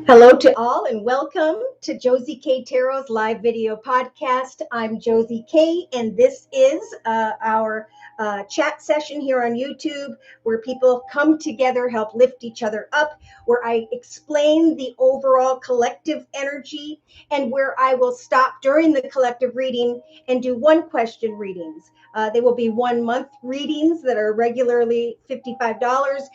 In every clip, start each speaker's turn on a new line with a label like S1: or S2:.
S1: Hello to all and welcome to Josie K Tarot's live video podcast. I'm Josie K and this is our chat session here on YouTube where people come together, help lift each other up, where I explain the overall collective energy and where I will stop during the collective reading and do one question readings. They will be 1 month readings that are regularly $55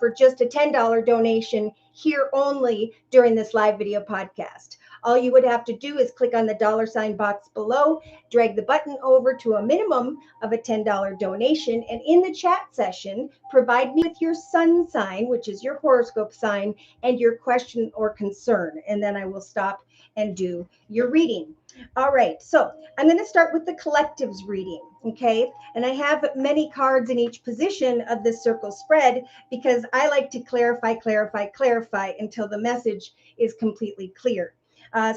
S1: for just a $10 donation here only during this live video podcast. All you would have to do is click on the $ box below, drag the button over to a minimum of a $10 donation, and in the chat session, provide me with your sun sign, which is your horoscope sign, and your question or concern, and then I will stop and do your reading. All right, so I'm going to start with the collectives reading, okay? And I have many cards in each position of this circle spread because I like to clarify until the message is completely clear.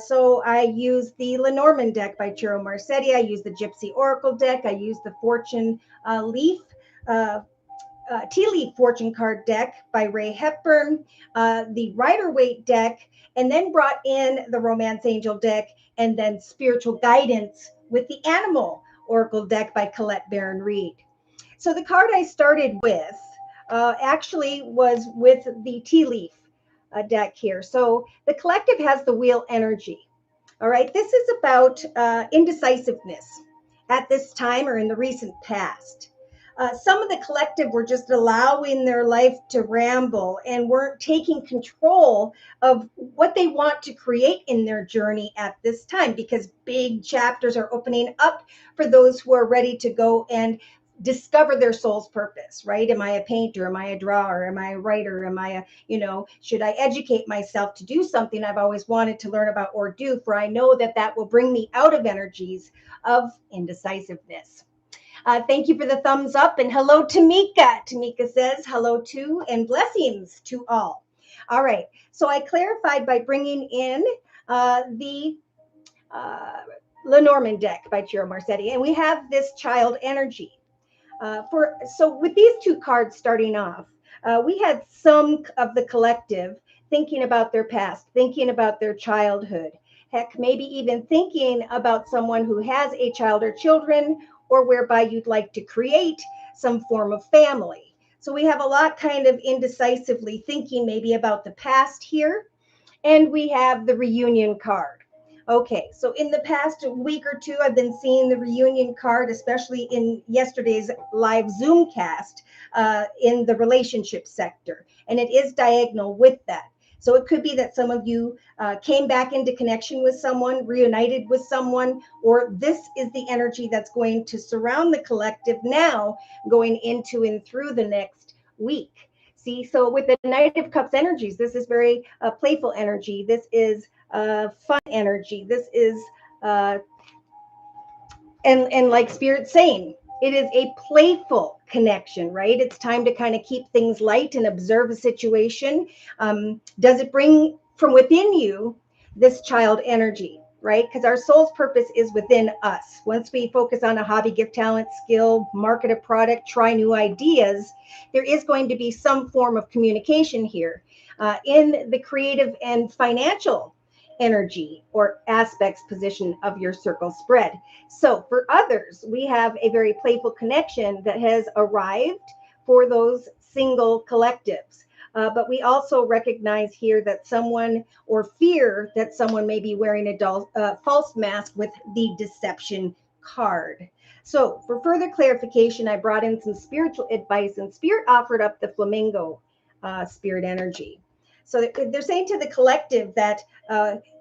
S1: So I use the Lenormand deck by Ciro Marchetti. I use the Gypsy Oracle deck. I use the Fortune Tea Leaf Fortune card deck by Ray Hepburn, the Rider-Waite deck, and then brought in the Romance Angel deck, and then Spiritual Guidance with the Animal Oracle deck by Colette Baron-Reid. So the card I started with actually was with the Tea Leaf deck here. So the collective has the wheel energy. All right, this is about indecisiveness at this time or in the recent past. Some of the collective were just allowing their life to ramble and weren't taking control of what they want to create in their journey at this time because big chapters are opening up for those who are ready to go and discover their soul's purpose, right? Am I a painter? Am I a drawer? Am I a writer? Am I should I educate myself to do something I've always wanted to learn about or do? For I know that will bring me out of energies of indecisiveness. Thank you for the thumbs up and hello, Tamika. Tamika says hello to and blessings to all. All right. So I clarified by bringing in the Lenormand deck by Ciro Marchetti, and we have this child energy. So with these two cards starting off, we had some of the collective thinking about their past, thinking about their childhood, heck, maybe even thinking about someone who has a child or children, or whereby you'd like to create some form of family. So we have a lot kind of indecisively thinking maybe about the past here. And we have the reunion card. Okay, so in the past week or two, I've been seeing the reunion card, especially in yesterday's live Zoom cast in the relationship sector. And it is diagonal with that. So it could be that some of you came back into connection with someone, reunited with someone, or this is the energy that's going to surround the collective now going into and through the next week. See, so with the Knight of Cups energies, this is very playful energy. This is fun energy. This is, and like Spirit's saying, it is a playful connection, right? It's time to kind of keep things light and observe a situation. Does it bring from within you this child energy, right? Because our soul's purpose is within us. Once we focus on a hobby, gift, talent, skill, market a product, try new ideas, there is going to be some form of communication here in the creative and financial energy or aspects position of your circle spread. So for others, we have a very playful connection that has arrived for those single collectives. But we also recognize here that someone or fear that someone may be wearing a false mask with the deception card. So for further clarification, I brought in some spiritual advice and Spirit offered up the flamingo spirit energy. So they're saying to the collective that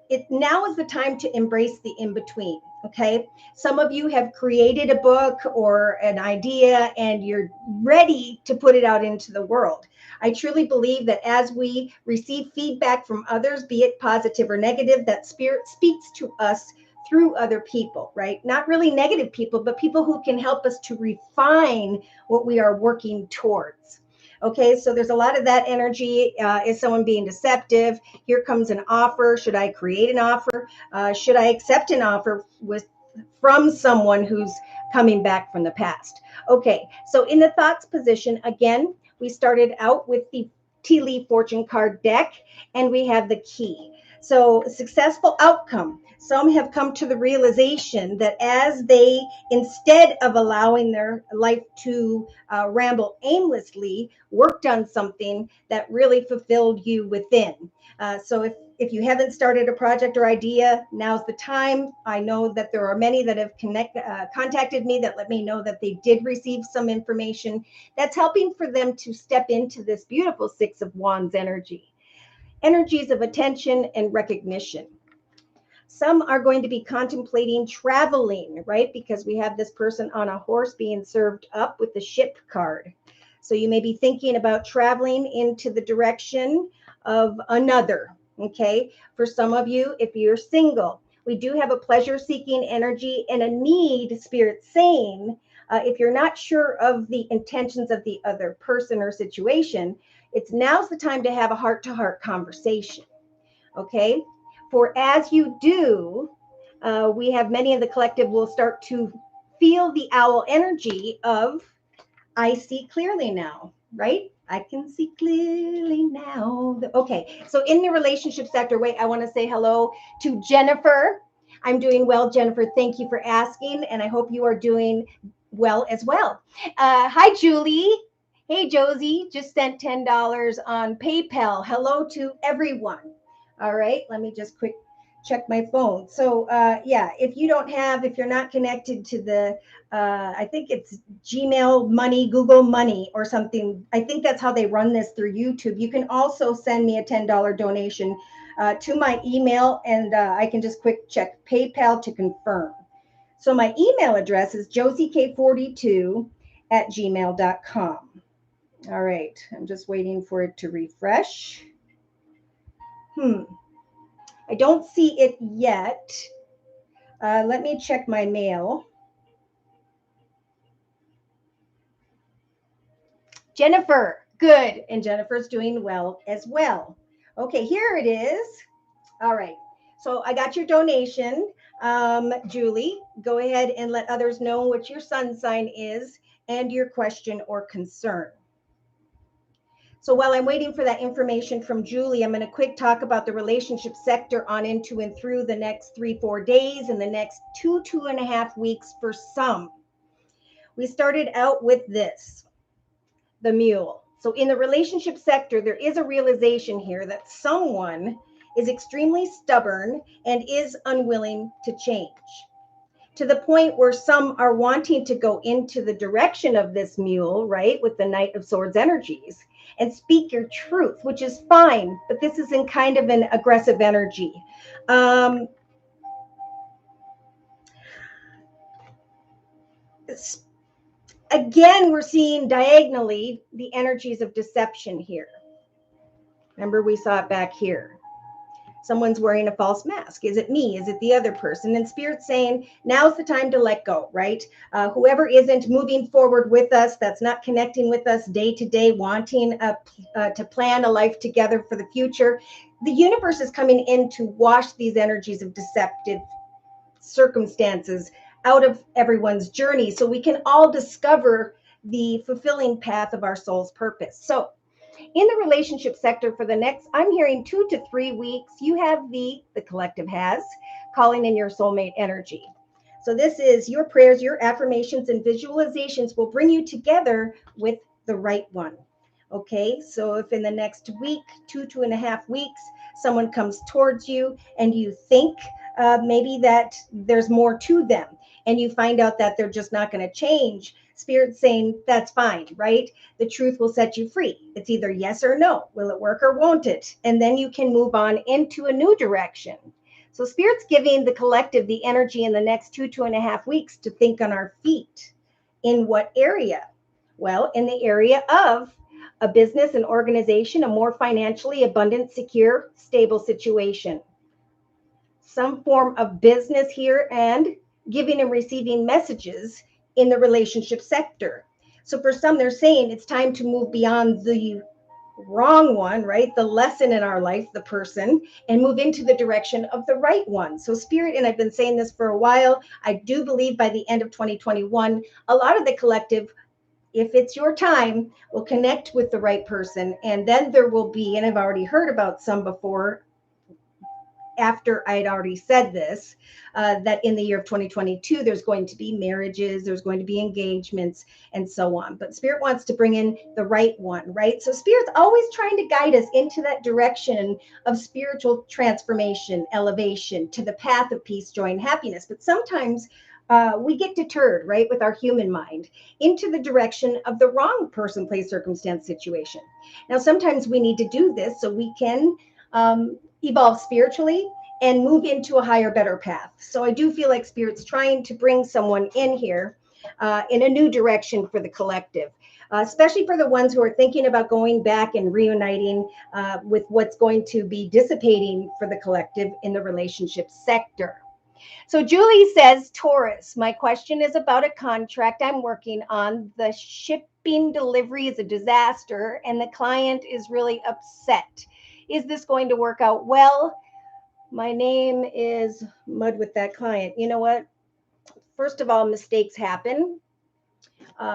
S1: it now is the time to embrace the in-between. Okay. Some of you have created a book or an idea and you're ready to put it out into the world. I truly believe that as we receive feedback from others, be it positive or negative, that Spirit speaks to us through other people, right? Not really negative people, but people who can help us to refine what we are working towards. Okay, so there's a lot of that energy. Is someone being deceptive? Here comes an offer. Should I create an offer? Should I accept an offer from someone who's coming back from the past? Okay, so in the thoughts position, again, we started out with the tea leaf fortune card deck, and we have the key. So successful outcome. Some have come to the realization that as they, instead of allowing their life to ramble aimlessly, worked on something that really fulfilled you within. So if you haven't started a project or idea, now's the time. I know that there are many that have contacted me that let me know that they did receive some information that's helping for them to step into this beautiful Six of Wands energy. Energies of attention and recognition. Some are going to be contemplating traveling, right? Because we have this person on a horse being served up with the ship card. So you may be thinking about traveling into the direction of another, okay? For some of you, if you're single, we do have a pleasure-seeking energy and a need, spirit saying, if you're not sure of the intentions of the other person or situation, now's the time to have a heart-to-heart conversation, okay? For as you do, we have many of the collective will start to feel the owl energy of, I see clearly now, right? I can see clearly now. Okay, so in the relationship sector, wait, I want to say hello to Jennifer. I'm doing well, Jennifer. Thank you for asking, and I hope you are doing well as well. Hi, Julie. Hey, Josie, just sent $10 on PayPal. Hello to everyone. All right, let me just quick check my phone. So yeah, if you're not connected to the, I think it's Gmail Money, Google Money or something. I think that's how they run this through YouTube. You can also send me a $10 donation to my email, and I can just quick check PayPal to confirm. So my email address is josiek42@gmail.com. All right, I'm just waiting for it to refresh. I don't see it yet. Let me check my mail. Jennifer, good. And Jennifer's doing well as well. Okay, here it is. All right. So I got your donation. Julie, go ahead and let others know what your sun sign is and your question or concern. So while I'm waiting for that information from Julie, I'm going to quick talk about the relationship sector on into and through the next 3-4 days and the next 2.5 weeks for some. We started out with this, the mule. So in the relationship sector, there is a realization here that someone is extremely stubborn and is unwilling to change, to the point where some are wanting to go into the direction of this mule, right, with the Knight of Swords energies, and speak your truth, which is fine, but this is in kind of an aggressive energy. Again, we're seeing diagonally the energies of deception here. Remember, we saw it back here. Someone's wearing a false mask. Is it me? Is it the other person? And Spirit's saying, now's the time to let go, right? Whoever isn't moving forward with us, that's not connecting with us day to day, wanting to plan a life together for the future, the universe is coming in to wash these energies of deceptive circumstances out of everyone's journey so we can all discover the fulfilling path of our soul's purpose. So in the relationship sector for the next, I'm hearing 2 to 3 weeks, you have the collective has calling in your soulmate energy. So this is your prayers, your affirmations, and visualizations will bring you together with the right one. Okay, so if in the next week, 2.5 weeks, someone comes towards you and you think maybe that there's more to them, and you find out that they're just not going to change, Spirit's saying that's fine, right? The truth will set you free. It's either yes or no. Will it work or won't it? And then you can move on into a new direction. So Spirit's giving the collective the energy in the next 2.5 weeks to think on our feet. In what area? Well, in the area of a business, an organization, a more financially abundant, secure, stable situation. Some form of business here and giving and receiving messages in the relationship sector. So for some, they're saying it's time to move beyond the wrong one, right? The lesson in our life, the person, and move into the direction of the right one. So Spirit, and I've been saying this for a while, I do believe by the end of 2021, a lot of the collective if it's your time, we'll connect with the right person. And then there will be, and I've already heard about some before, after I'd already said this, that in the year of 2022, there's going to be marriages, there's going to be engagements, and so on. But Spirit wants to bring in the right one, right? So Spirit's always trying to guide us into that direction of spiritual transformation, elevation, to the path of peace, joy, and happiness. But sometimes we get deterred, right, with our human mind into the direction of the wrong person, place, circumstance, situation. Now, sometimes we need to do this so we can evolve spiritually and move into a higher, better path. So I do feel like Spirit's trying to bring someone in here in a new direction for the collective, especially for the ones who are thinking about going back and reuniting with what's going to be dissipating for the collective in the relationship sector. So Julie says, Taurus, my question is about a contract I'm working on. The shipping delivery is a disaster and the client is really upset. Is this going to work out well? My name is Mud with that client. You know what? First of all, mistakes happen.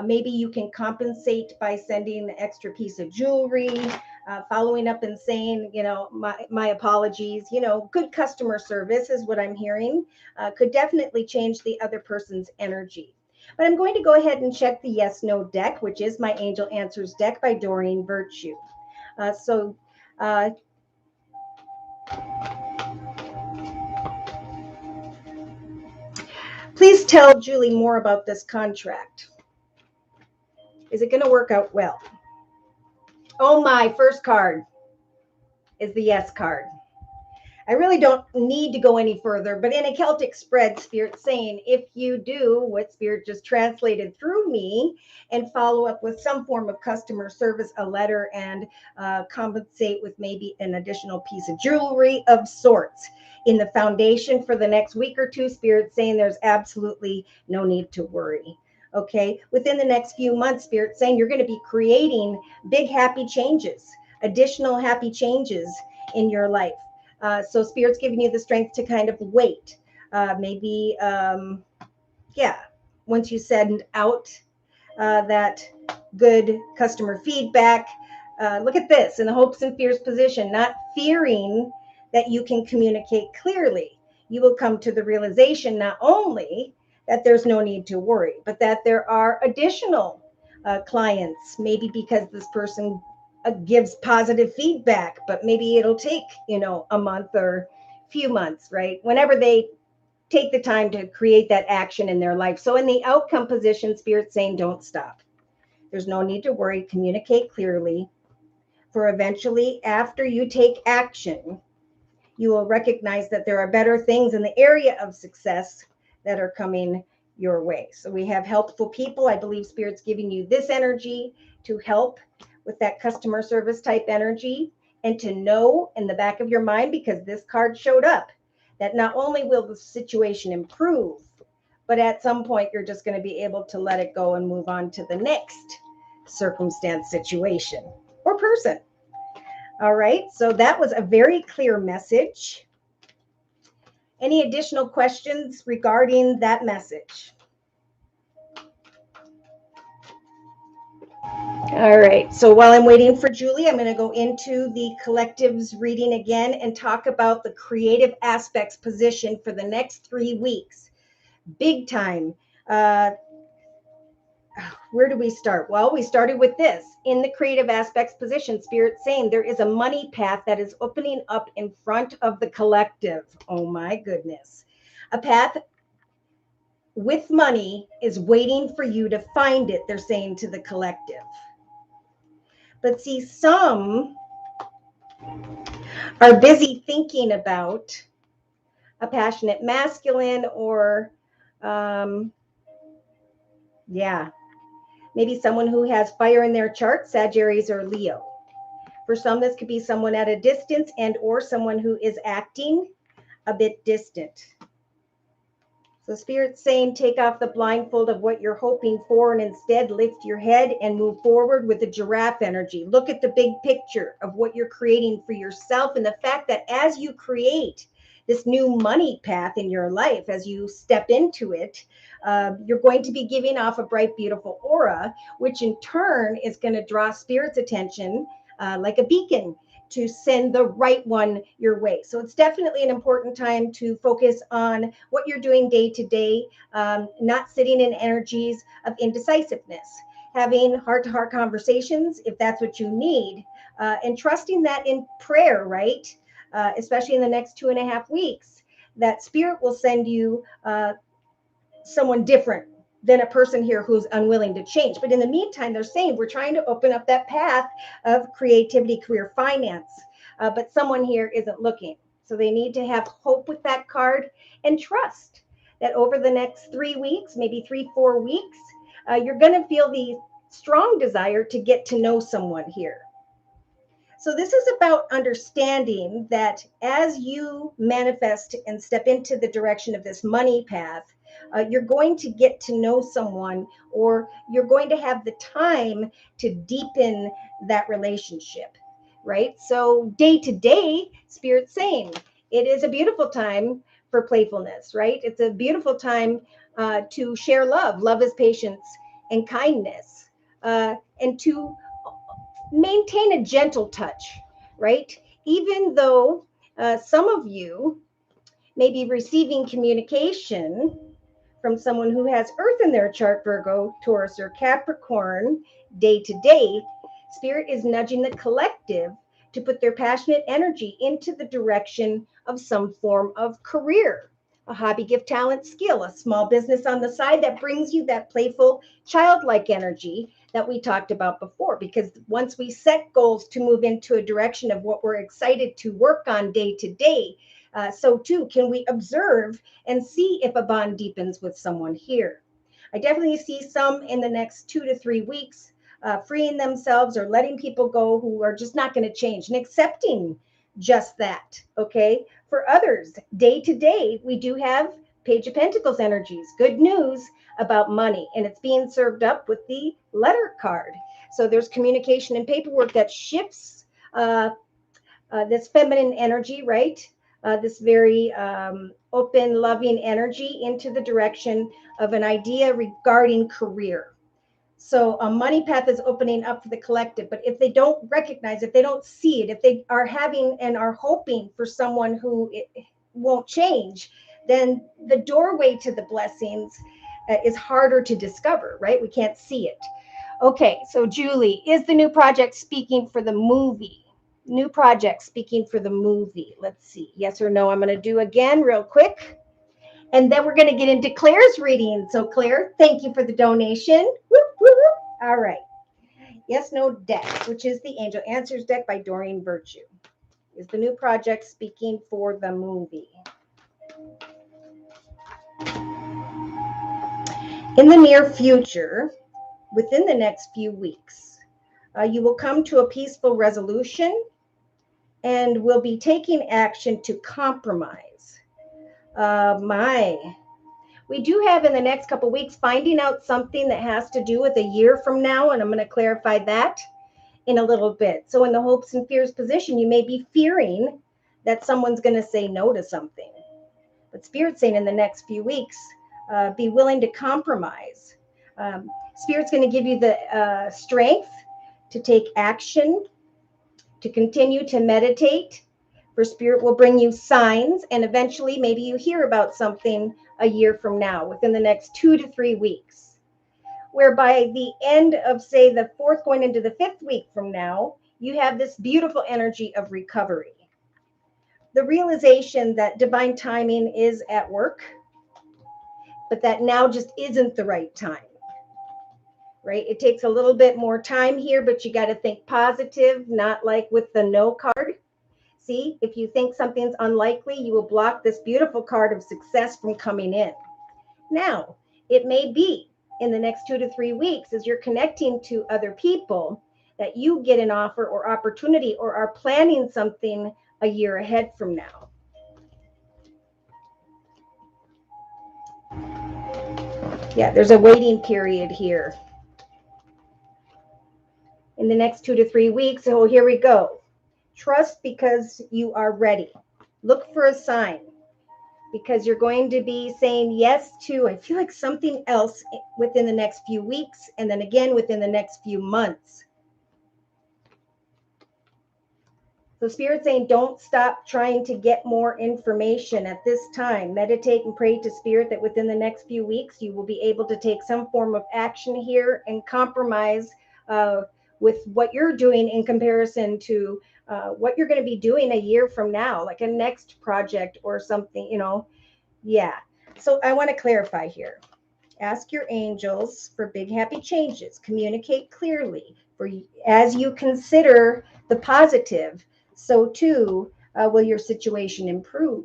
S1: Maybe you can compensate by sending the extra piece of jewelry, following up and saying, my apologies. Good customer service is what I'm hearing. Could definitely change the other person's energy. But I'm going to go ahead and check the yes, no deck, which is my Angel Answers deck by Doreen Virtue. Please tell Julie more about this contract. Is it going to work out well? Oh, my first card is the yes card. I really don't need to go any further, but in a Celtic spread, Spirit's saying, if you do what Spirit just translated through me and follow up with some form of customer service, a letter, and compensate with maybe an additional piece of jewelry of sorts in the foundation for the next week or two, Spirit's saying there's absolutely no need to worry. Okay, within the next few months, Spirit's saying you're going to be creating big happy changes, additional happy changes in your life. So Spirit's giving you the strength to kind of wait. Once you send out that good customer feedback, look at this, in the hopes and fears position, not fearing that you can communicate clearly. You will come to the realization not only that there's no need to worry, but that there are additional clients, maybe because this person gives positive feedback, but maybe it'll take, a month or few months, right? Whenever they take the time to create that action in their life. So in the outcome position, Spirit's saying, don't stop. There's no need to worry. Communicate clearly, for eventually, after you take action, you will recognize that there are better things in the area of success that are coming your way. So we have helpful people. I believe Spirit's giving you this energy to help with that customer service type energy, and to know in the back of your mind, because this card showed up, that not only will the situation improve, but at some point you're just going to be able to let it go and move on to the next circumstance, situation, or person. All right, so that was a very clear message. Any additional questions regarding that message? All right, so while I'm waiting for Julie, I'm going to go into the collectives reading again and talk about the creative aspects position for the next 3 weeks. Big time. Where do we start? Well, we started with this. In the creative aspects position, Spirit's saying there is a money path that is opening up in front of the collective. Oh my goodness. A path with money is waiting for you to find it, they're saying to the collective. But see, some are busy thinking about a passionate masculine, or maybe someone who has fire in their chart, Sagittarius or Leo. For some, this could be someone at a distance and or someone who is acting a bit distant. So Spirit's saying, take off the blindfold of what you're hoping for and instead lift your head and move forward with the giraffe energy. Look at the big picture of what you're creating for yourself, and the fact that as you create this new money path in your life, as you step into it, you're going to be giving off a bright, beautiful aura, which in turn is going to draw spirit's attention like a beacon to send the right one your way. So it's definitely an important time to focus on what you're doing day to day, not sitting in energies of indecisiveness, having heart-to-heart conversations if that's what you need, and trusting that in prayer, right? Especially in the next 2.5 weeks, that spirit will send you someone different than a person here who's unwilling to change. But in the meantime, they're saying we're trying to open up that path of creativity, career, finance, but someone here isn't looking. So they need to have hope with that card and trust that over the next 3 weeks, maybe 3-4 weeks, you're going to feel the strong desire to get to know someone here. So this is about understanding that as you manifest and step into the direction of this money path, you're going to get to know someone, or you're going to have the time to deepen that relationship, right? So day to day, Spirit's saying it is a beautiful time for playfulness, right? It's a beautiful time to share love. Love is patience and kindness, and to maintain a gentle touch, right? Even though some of you may be receiving communication from someone who has Earth in their chart, Virgo, Taurus, or Capricorn, day to day, Spirit is nudging the collective to put their passionate energy into the direction of some form of career, a hobby, gift, talent, skill, a small business on the side that brings you that playful, childlike energy that we talked about before. Because once we set goals to move into a direction of what we're excited to work on day to day, so too can we observe and see if a bond deepens with someone here. I definitely see some in the next 2 to 3 weeks freeing themselves or letting people go who are just not going to change, and accepting just that. Okay. For others, day to day, we do have Page of Pentacles energies. Good news about money, and it's being served up with the letter card. So there's communication and paperwork that shifts this feminine energy, right? This very open, loving energy into the direction of an idea regarding career. So a money path is opening up for the collective. But if they don't recognize, if they don't see it, if they are having and are hoping for someone who won't change, then the doorway to the blessings is harder to discover, right? We can't see it. Okay, so Julie, is the new project speaking for the movie? New project speaking for the movie. Let's see. Yes or no? I'm going to do again real quick. And then we're going to get into Claire's reading. So Claire, thank you for the donation. Whoop, whoop, whoop. All right. Yes, no deck, which is the Angel Answers deck by Doreen Virtue. Is the new project speaking for the movie? In the near future, within the next few weeks, you will come to a peaceful resolution and will be taking action to compromise. We do have in the next couple weeks finding out something that has to do with a year from now, and I'm going to clarify that in a little bit. So in the hopes and fears position, you may be fearing that someone's going to say no to something. But Spirit's saying in the next few weeks, be willing to compromise. Spirit's going to give you the strength to take action, to continue to meditate. For Spirit will bring you signs, and eventually maybe you hear about something a year from now, within the next 2 to 3 weeks, where by the end of, say, the 4th going into the 5th week from now, you have this beautiful energy of recovery. The realization that divine timing is at work, but that now just isn't the right time, right? It takes a little bit more time here, but you got to think positive, not like with the no card. See, if you think something's unlikely, you will block this beautiful card of success from coming in. Now, it may be in the next 2 to 3 weeks, as you're connecting to other people, that you get an offer or opportunity or are planning something a year ahead from now. Yeah, there's a waiting period here. In the next 2 to 3 weeks, oh, here we go. Trust because you are ready. Look for a sign. because you're going to be saying yes to, I feel like, something else within the next few weeks, and then again within the next few months. So Spirit's saying, don't stop trying to get more information at this time. Meditate and pray to Spirit that within the next few weeks, you will be able to take some form of action here and compromise with what you're doing in comparison to what you're going to be doing a year from now, like a next project or something, Yeah. So I want to clarify here. Ask your angels for big happy changes. Communicate clearly. As you consider the positive, so too will your situation improve.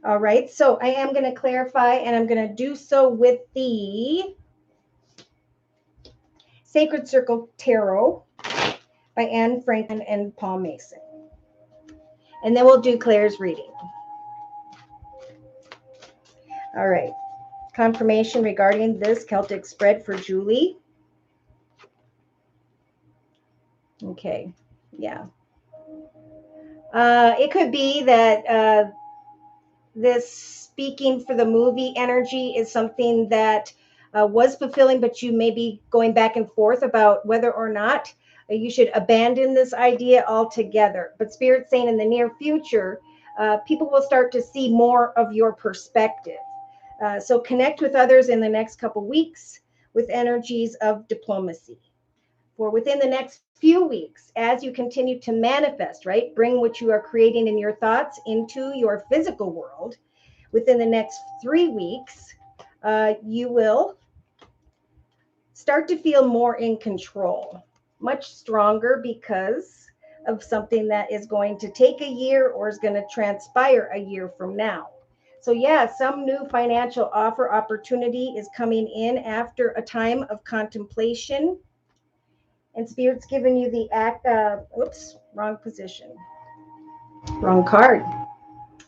S1: All right. So I am going to clarify, and I'm going to do so with the Sacred Circle Tarot by Anne Franklin and Paul Mason. And then we'll do Claire's reading. All right. Confirmation regarding this Celtic spread for Julie. Okay. Yeah. It could be that this speaking for the movie energy is something that was fulfilling, but you may be going back and forth about whether or not you should abandon this idea altogether. But Spirit's saying in the near future, people will start to see more of your perspective. So connect with others in the next couple weeks with energies of diplomacy. For within the next few weeks, as you continue to manifest, right, bring what you are creating in your thoughts into your physical world. Within the next 3 weeks, you will start to feel more in control, much stronger because of something that is going to take a year or is going to transpire a year from now. So yeah, some new financial offer opportunity is coming in after a time of contemplation. And Spirit's given you the wrong position. Wrong card.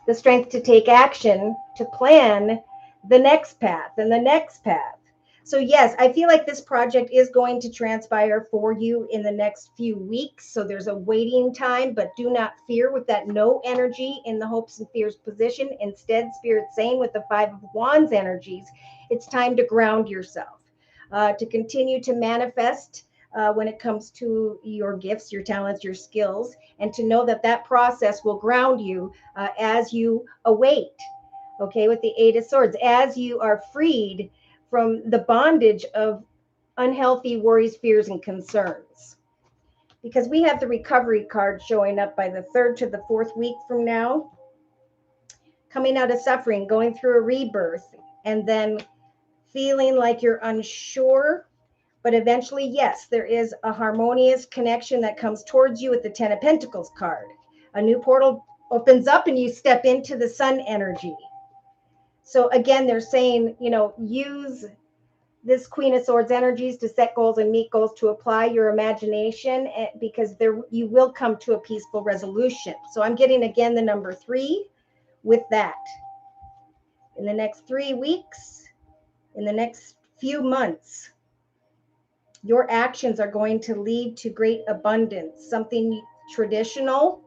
S1: The strength to take action, to plan the next path and the next path. So yes, I feel like this project is going to transpire for you in the next few weeks. So there's a waiting time, but do not fear with that no energy in the hopes and fears position. Instead, Spirit's saying with the 5 of Wands energies, it's time to ground yourself, to continue to manifest when it comes to your gifts, your talents, your skills, and to know that that process will ground you as you await, okay, with the 8 of Swords, as you are freed from the bondage of unhealthy worries, fears, and concerns. Because we have the recovery card showing up by the 3rd to the 4th week from now, coming out of suffering, going through a rebirth, and then feeling like you're unsure. But eventually, yes, there is a harmonious connection that comes towards you with the 10 of Pentacles card. A new portal opens up and you step into the sun energy. So again, they're saying, use this Queen of Swords energies to set goals and meet goals, to apply your imagination, because you will come to a peaceful resolution. So I'm getting, again, the number 3 with that. In the next 3 weeks, in the next few months, your actions are going to lead to great abundance. Something traditional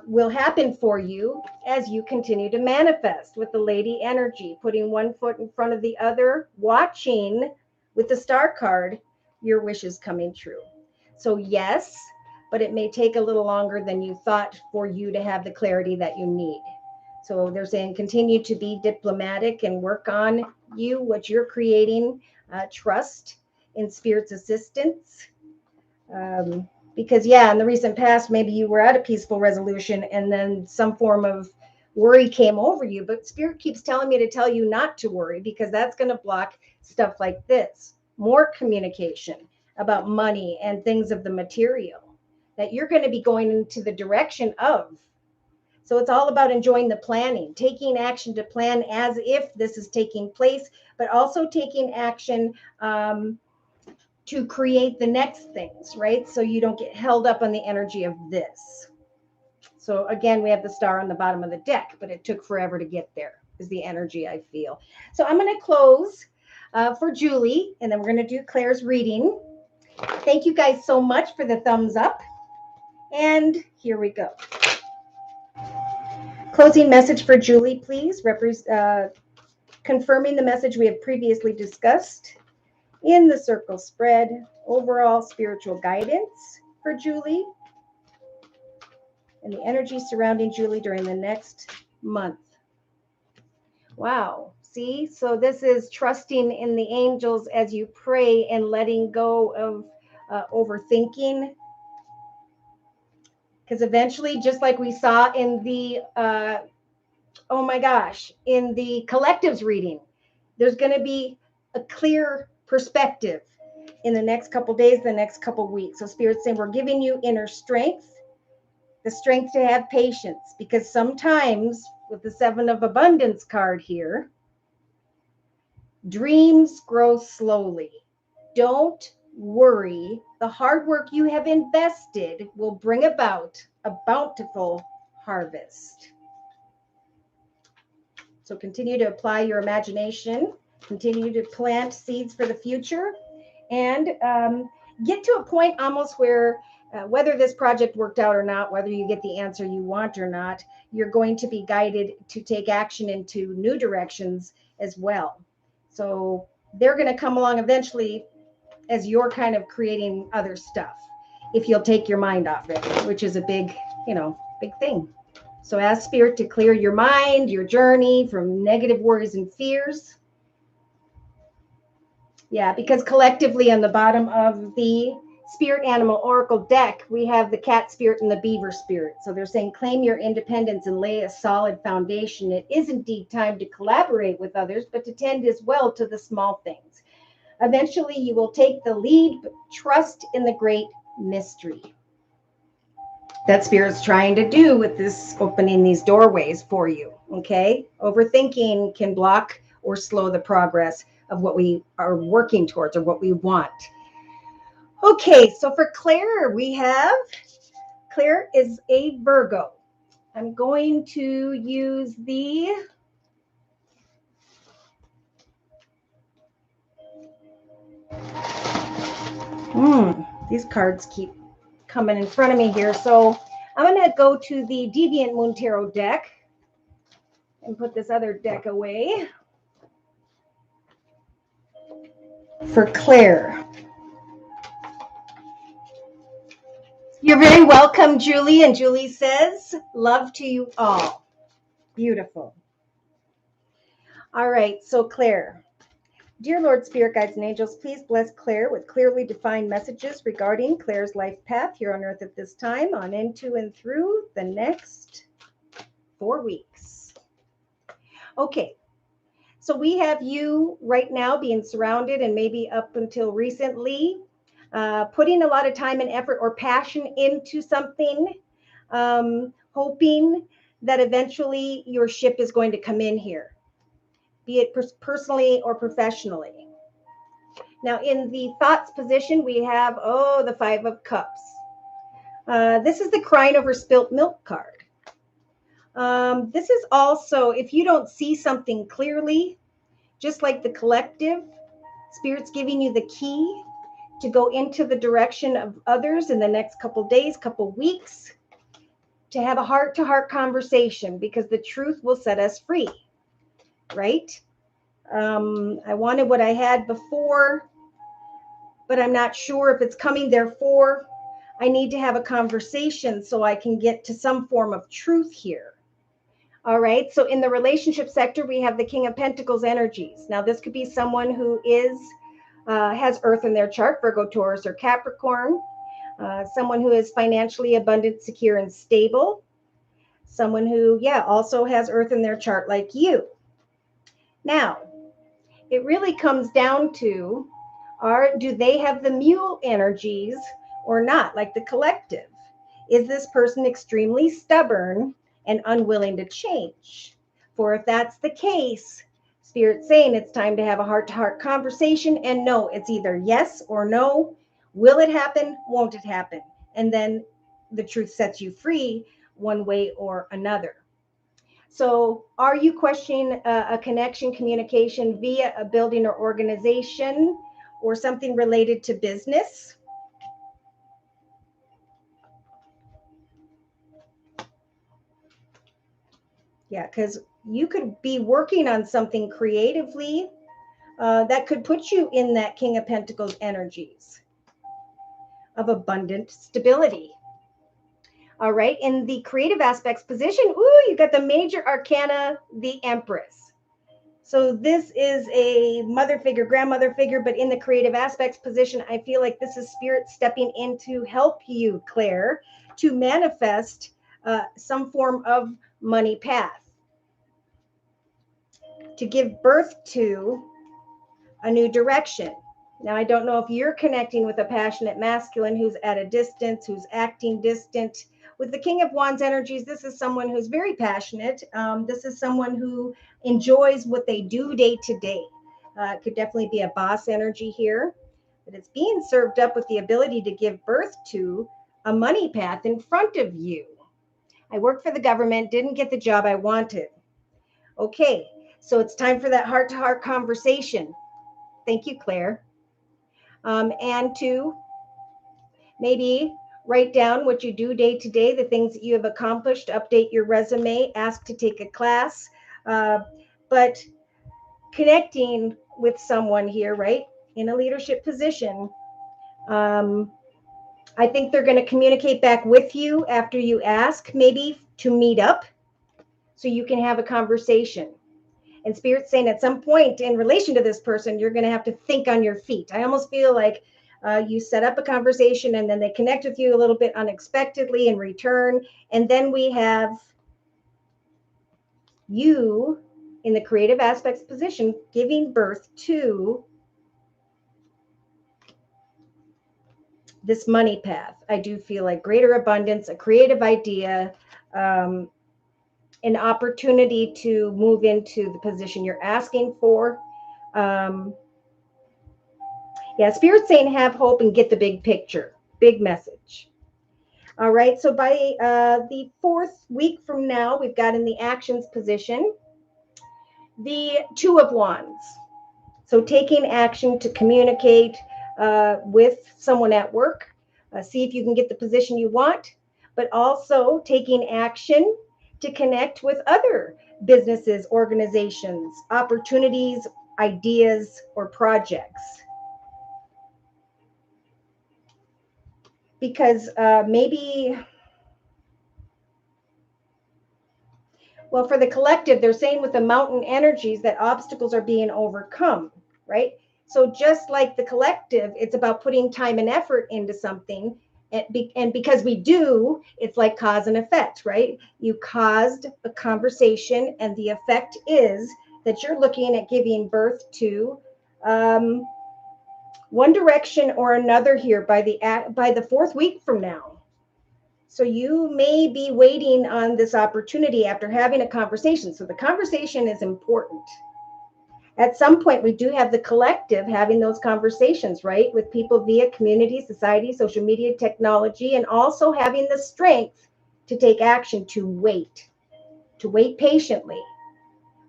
S1: will happen for you as you continue to manifest with the Lady energy, putting one foot in front of the other, watching with the Star card, your wishes coming true. So yes, but it may take a little longer than you thought for you to have the clarity that you need. So they're saying continue to be diplomatic and work on what you're creating, trust in Spirit's assistance. Because in the recent past, maybe you were at a peaceful resolution and then some form of worry came over you, but Spirit keeps telling me to tell you not to worry, because that's going to block stuff like this. More communication about money and things of the material that you're going to be going into the direction of. So it's all about enjoying the planning, taking action to plan as if this is taking place, but also taking action to create the next things, right? So you don't get held up on the energy of this. So again, we have the Star on the bottom of the deck, but it took forever to get there, is the energy I feel. So I'm going to close for Julie, and then we're going to do Claire's reading. Thank you guys so much for the thumbs up. And here we go. Closing message for Julie, please. Confirming the message we have previously discussed in the circle spread. Overall spiritual guidance for Julie and the energy surrounding Julie during the next month. Wow. See, so this is trusting in the angels as you pray and letting go of overthinking. Because eventually, just like we saw in the, in the collectives reading, there's going to be a clear perspective in the next couple days, the next couple weeks. So Spirit's saying we're giving you inner strength, the strength to have patience, because sometimes with the Seven of Abundance card here, dreams grow slowly. Don't worry. The hard work you have invested will bring about a bountiful harvest. So continue to apply your imagination, continue to plant seeds for the future, and get to a point almost where whether this project worked out or not, whether you get the answer you want or not, you're going to be guided to take action into new directions as well. So they're going to come along eventually as you're kind of creating other stuff, if you'll take your mind off it, which is a big thing. So ask Spirit to clear your mind, your journey from negative worries and fears. Yeah, because collectively on the bottom of the Spirit Animal Oracle deck, we have the cat spirit and the beaver spirit. So they're saying claim your independence and lay a solid foundation. It is indeed time to collaborate with others, but to tend as well to the small things. Eventually, you will take the lead, but trust in the great mystery. That Spirit's trying to do with this, opening these doorways for you, okay? Overthinking can block or slow the progress of what we are working towards or what we want. Okay, so for Claire, Claire is a Virgo. I'm going to use these cards keep coming in front of me here. So I'm going to go to the Deviant Moon Tarot deck and put this other deck away. For Claire. You're very welcome, Julie. And Julie says, love to you all. Beautiful. All right, so Claire. Dear Lord, Spirit, Guides, and Angels, please bless Claire with clearly defined messages regarding Claire's life path here on Earth at this time, on into and through the next 4 weeks. Okay, so we have you right now being surrounded, and maybe up until recently, putting a lot of time and effort or passion into something, hoping that eventually your ship is going to come in here, be it personally or professionally. Now, in the thoughts position, we have, the Five of Cups. This is the crying over spilt milk card. This is also, if you don't see something clearly, just like the collective, Spirit's giving you the key to go into the direction of others in the next couple days, couple weeks, to have a heart-to-heart conversation, because the truth will set us free, right? I wanted what I had before, but I'm not sure if it's coming. Therefore, I need to have a conversation so I can get to some form of truth here. All right. So in the relationship sector, we have the King of Pentacles energies. Now, this could be someone who has Earth in their chart, Virgo, Taurus, or Capricorn. Someone who is financially abundant, secure, and stable. Someone who, also has Earth in their chart like you. Now, it really comes down to, do they have the mule energies or not, like the collective? Is this person extremely stubborn and unwilling to change? For if that's the case, Spirit's saying it's time to have a heart-to-heart conversation, and no, it's either yes or no. Will it happen? Won't it happen? And then the truth sets you free one way or another. So are you questioning a connection, communication via a building or organization, or something related to business? Yeah, because you could be working on something creatively that could put you in that King of Pentacles energies of abundant stability. All right, in the creative aspects position, ooh, you got the major arcana, the Empress. So this is a mother figure, grandmother figure, but in the creative aspects position, I feel like this is spirit stepping in to help you, Claire, to manifest some form of money path, to give birth to a new direction. Now, I don't know if you're connecting with a passionate masculine who's at a distance, who's acting distant. With the King of Wands energies, this is someone who's very passionate. This is someone who enjoys what they do day to day. It could definitely be a boss energy here, but it's being served up with the ability to give birth to a money path in front of you. I worked for the government, didn't get the job I wanted. Okay, so it's time for that heart-to-heart conversation. Thank you, Claire. And to maybe write down what you do day to day, the things that you have accomplished, update your resume, ask to take a class. But connecting with someone here, right, in a leadership position, I think they're going to communicate back with you after you ask, maybe to meet up so you can have a conversation. And Spirit's saying at some point in relation to this person, you're going to have to think on your feet. I almost feel like you set up a conversation and then they connect with you a little bit unexpectedly in return. And then we have you in the creative aspects position giving birth to this money path. I do feel like greater abundance, a creative idea, an opportunity to move into the position you're asking for. Yeah, Spirit's saying have hope and get the big picture, big message. All right, so by the 4th week from now, we've got in the actions position the Two of Wands. So taking action to communicate with someone at work, see if you can get the position you want, but also taking action to connect with other businesses, organizations, opportunities, ideas, or projects. Because maybe, well, for the collective, they're saying with the mountain energies that obstacles are being overcome, right? So just like the collective, it's about putting time and effort into something. And because we do, it's like cause and effect, right? You caused a conversation, and the effect is that you're looking at giving birth to one direction or another here by the 4th week from now. So you may be waiting on this opportunity after having a conversation. So the conversation is important. At some point, we do have the collective having those conversations, right? With people via community, society, social media, technology, and also having the strength to take action, to wait patiently.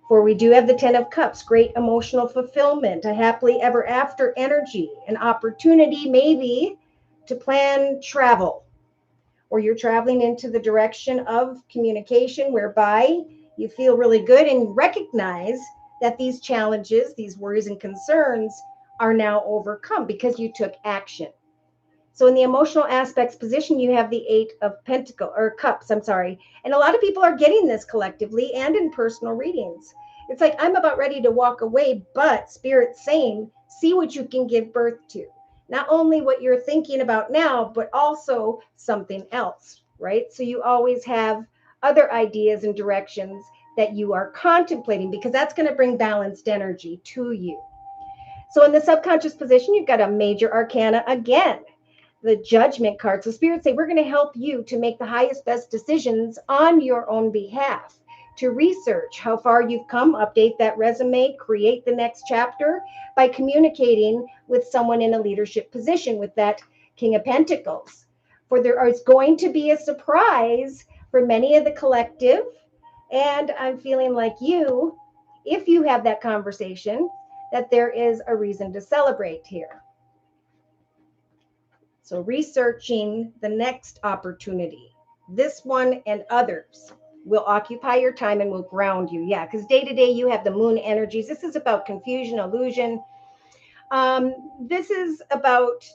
S1: For we do have the 10 of Cups, great emotional fulfillment, a happily ever after energy, an opportunity maybe to plan travel, or you're traveling into the direction of communication whereby you feel really good and recognize that these challenges, these worries and concerns are now overcome because you took action. So in the emotional aspects position, you have the 8 of Pentacles, or Cups, I'm sorry. And a lot of people are getting this collectively and in personal readings. It's like, I'm about ready to walk away, but Spirit's saying, see what you can give birth to. Not only what you're thinking about now, but also something else, right? So you always have other ideas and directions that you are contemplating, because that's going to bring balanced energy to you. So in the subconscious position, you've got a major arcana again, the Judgment card. So Spirit say, we're going to help you to make the highest, best decisions on your own behalf, to research how far you've come, update that resume, create the next chapter by communicating with someone in a leadership position with that King of Pentacles. For there is going to be a surprise for many of the collective. And I'm feeling like you, if you have that conversation, that there is a reason to celebrate here. So researching the next opportunity, this one and others. will occupy your time and will ground you. Yeah, because day to day you have the moon energies. This is about confusion, illusion. This is about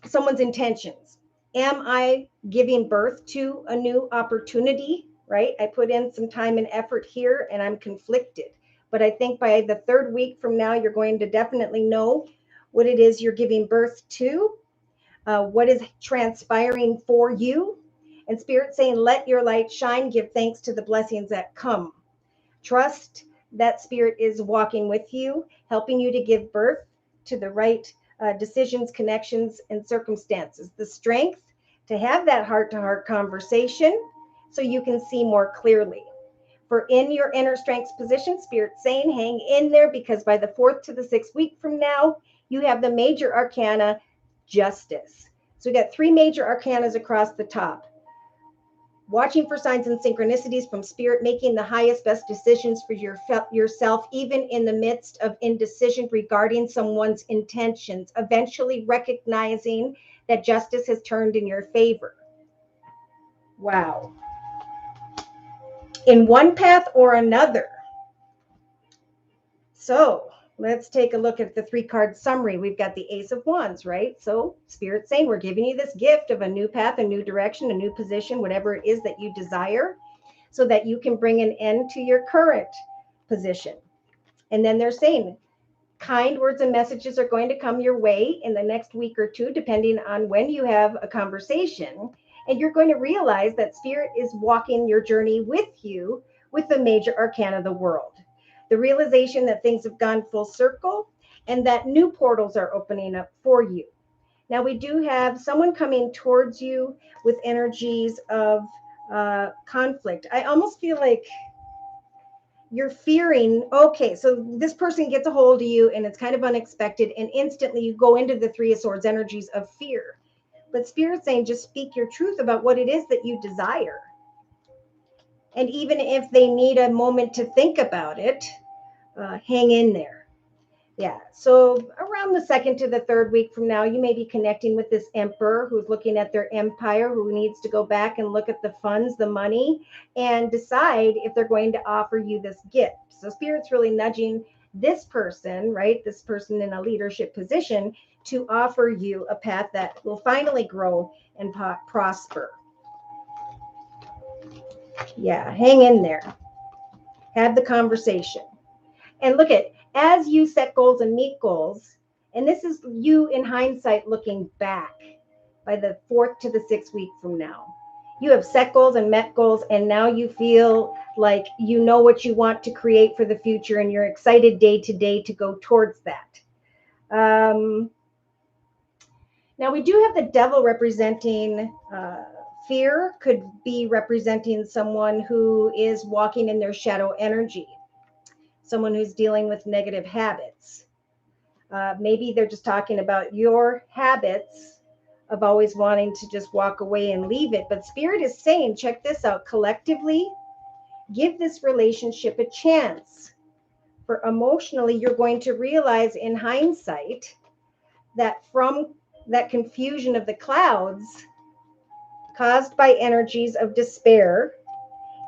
S1: someone's intentions. Am I giving birth to a new opportunity? Right? I put in some time and effort here and I'm conflicted. But I think by the third week from now, you're going to definitely know what it is you're giving birth to, what is transpiring for you. And Spirit saying, let your light shine, give thanks to the blessings that come. Trust that Spirit is walking with you, helping you to give birth to the right decisions, connections, and circumstances. The strength to have that heart-to-heart conversation so you can see more clearly. For in your inner strengths position, Spirit saying, hang in there, because by the 4th to the 6th week from now, you have the major arcana, Justice. So we got 3 major arcanas across the top. Watching for signs and synchronicities from Spirit, making the highest, best decisions for yourself, even in the midst of indecision regarding someone's intentions, eventually recognizing that justice has turned in your favor. Wow. In one path or another. So let's take a look at the 3-card summary. We've got the Ace of Wands, right? So Spirit's saying we're giving you this gift of a new path, a new direction, a new position, whatever it is that you desire, so that you can bring an end to your current position. And then they're saying kind words and messages are going to come your way in the next week or two, depending on when you have a conversation. And you're going to realize that Spirit is walking your journey with you with the major arcana of the world. The realization that things have gone full circle and that new portals are opening up for you. Now, we do have someone coming towards you with energies of conflict. I almost feel like you're fearing, okay, so this person gets a hold of you and it's kind of unexpected, and instantly you go into the 3 of Swords energies of fear. But Spirit's saying just speak your truth about what it is that you desire. And even if they need a moment to think about it, hang in there. Yeah. So around the 2nd to the 3rd week from now, you may be connecting with this emperor who's looking at their empire, who needs to go back and look at the funds, the money, and decide if they're going to offer you this gift. So Spirit's really nudging this person, right? This person in a leadership position to offer you a path that will finally grow and prosper. Yeah. Hang in there. Have the conversation. And look at, as you set goals and meet goals, and this is you in hindsight looking back by the 4th to the 6th week from now. You have set goals and met goals, and now you feel like you know what you want to create for the future, and you're excited day to day to go towards that. Now, we do have the Devil representing fear, could be representing someone who is walking in their shadow energy. Someone who's dealing with negative habits. Maybe they're just talking about your habits of always wanting to just walk away and leave it. But Spirit is saying, check this out, collectively, give this relationship a chance. For emotionally, you're going to realize in hindsight that from that confusion of the clouds caused by energies of despair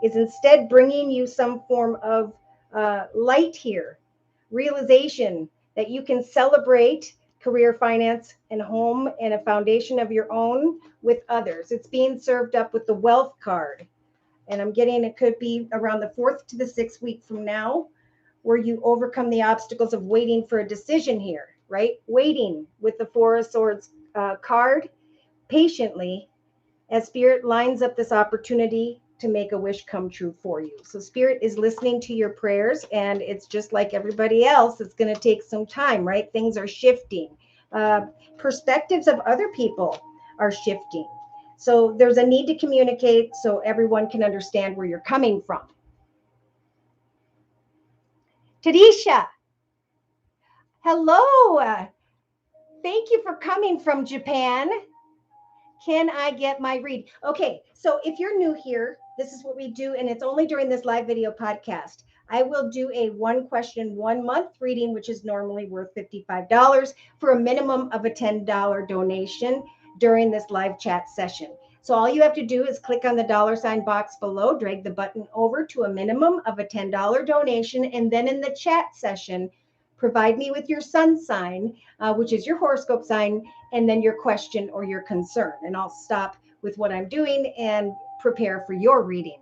S1: is instead bringing you some form of light here, realization that you can celebrate career, finance, and home, and a foundation of your own with others. It's being served up with the wealth card. And I'm getting, it could be around the 4th to the 6th week from now, where you overcome the obstacles of waiting for a decision here, right? Waiting with the 4 of Swords card patiently as Spirit lines up this opportunity to make a wish come true for you. So Spirit is listening to your prayers, and it's just like everybody else. It's going to take some time, right? Things are shifting. Perspectives of other people are shifting. So there's a need to communicate so everyone can understand where you're coming from. Tadisha, hello. Thank you for coming from Japan. Can I get my read? Okay, so if you're new here, this is what we do, and it's only during this live video podcast. I will do a 1 question, 1 month reading, which is normally worth $55 for a minimum of a $10 donation during this live chat session. So all you have to do is click on the $ box below, drag the button over to a minimum of a $10 donation, and then in the chat session, provide me with your sun sign, which is your horoscope sign, and then your question or your concern. And I'll stop with what I'm doing and prepare for your reading.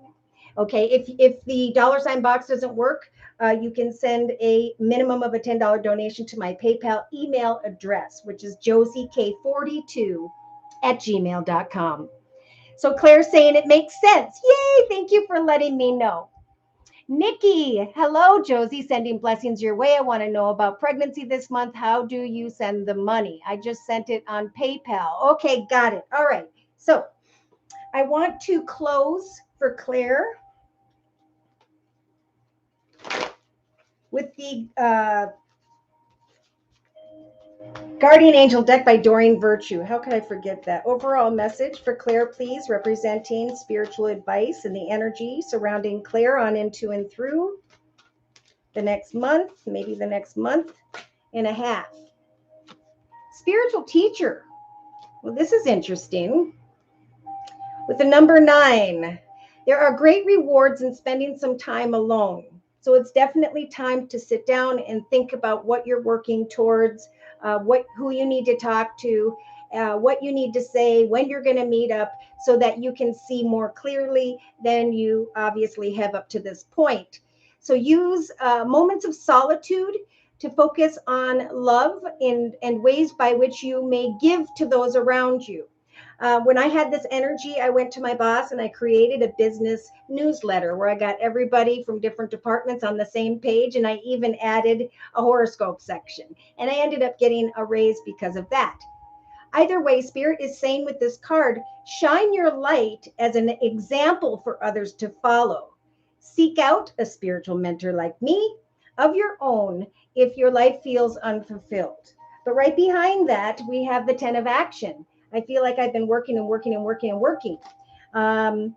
S1: Okay, if the $ box doesn't work, you can send a minimum of a $10 donation to my PayPal email address, which is josiek42@gmail.com. So Claire's saying it makes sense. Yay, thank you for letting me know. Nikki, hello, Josie, sending blessings your way. I want to know about pregnancy this month. How do you send the money? I just sent it on PayPal. Okay, got it. All right. So I want to close for Claire with the Guardian Angel deck by Doreen Virtue. How could I forget that? Overall message for Claire, please, representing spiritual advice and the energy surrounding Claire on into and through the next month, maybe the next month and a half. Spiritual teacher. Well, this is interesting. With the number 9, there are great rewards in spending some time alone. So it's definitely time to sit down and think about what you're working towards, who you need to talk to, what you need to say, when you're going to meet up, so that you can see more clearly than you obviously have up to this point. So use moments of solitude to focus on love and ways by which you may give to those around you. When I had this energy, I went to my boss and I created a business newsletter where I got everybody from different departments on the same page. And I even added a horoscope section. And I ended up getting a raise because of that. Either way, Spirit is saying with this card, shine your light as an example for others to follow. Seek out a spiritual mentor like me of your own if your life feels unfulfilled. But right behind that, we have the 10 of action. I feel like I've been working and working and working and working. And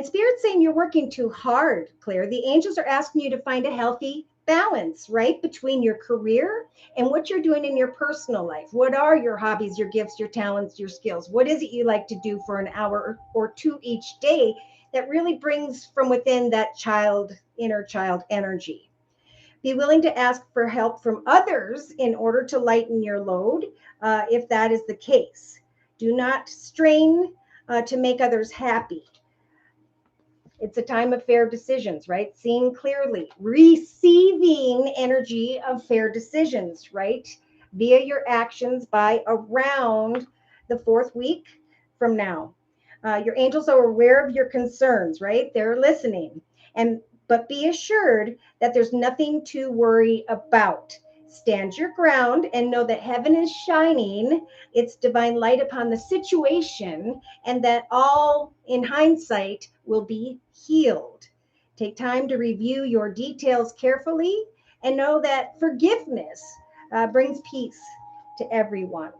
S1: Spirit's saying you're working too hard, Claire. The angels are asking you to find a healthy balance, right, between your career and what you're doing in your personal life. What are your hobbies, your gifts, your talents, your skills? What is it you like to do for an hour or two each day that really brings from within that inner child energy? Be willing to ask for help from others in order to lighten your load, if that is the case. Do not strain to make others happy. It's a time of fair decisions, right? Seeing clearly, receiving energy of fair decisions, right? Via your actions by around the 4th week from now. Your angels are aware of your concerns, right? They're listening. But be assured that there's nothing to worry about. Stand your ground and know that heaven is shining its divine light upon the situation, and that all, in hindsight, will be healed. Take time to review your details carefully and know that forgiveness brings peace to everyone.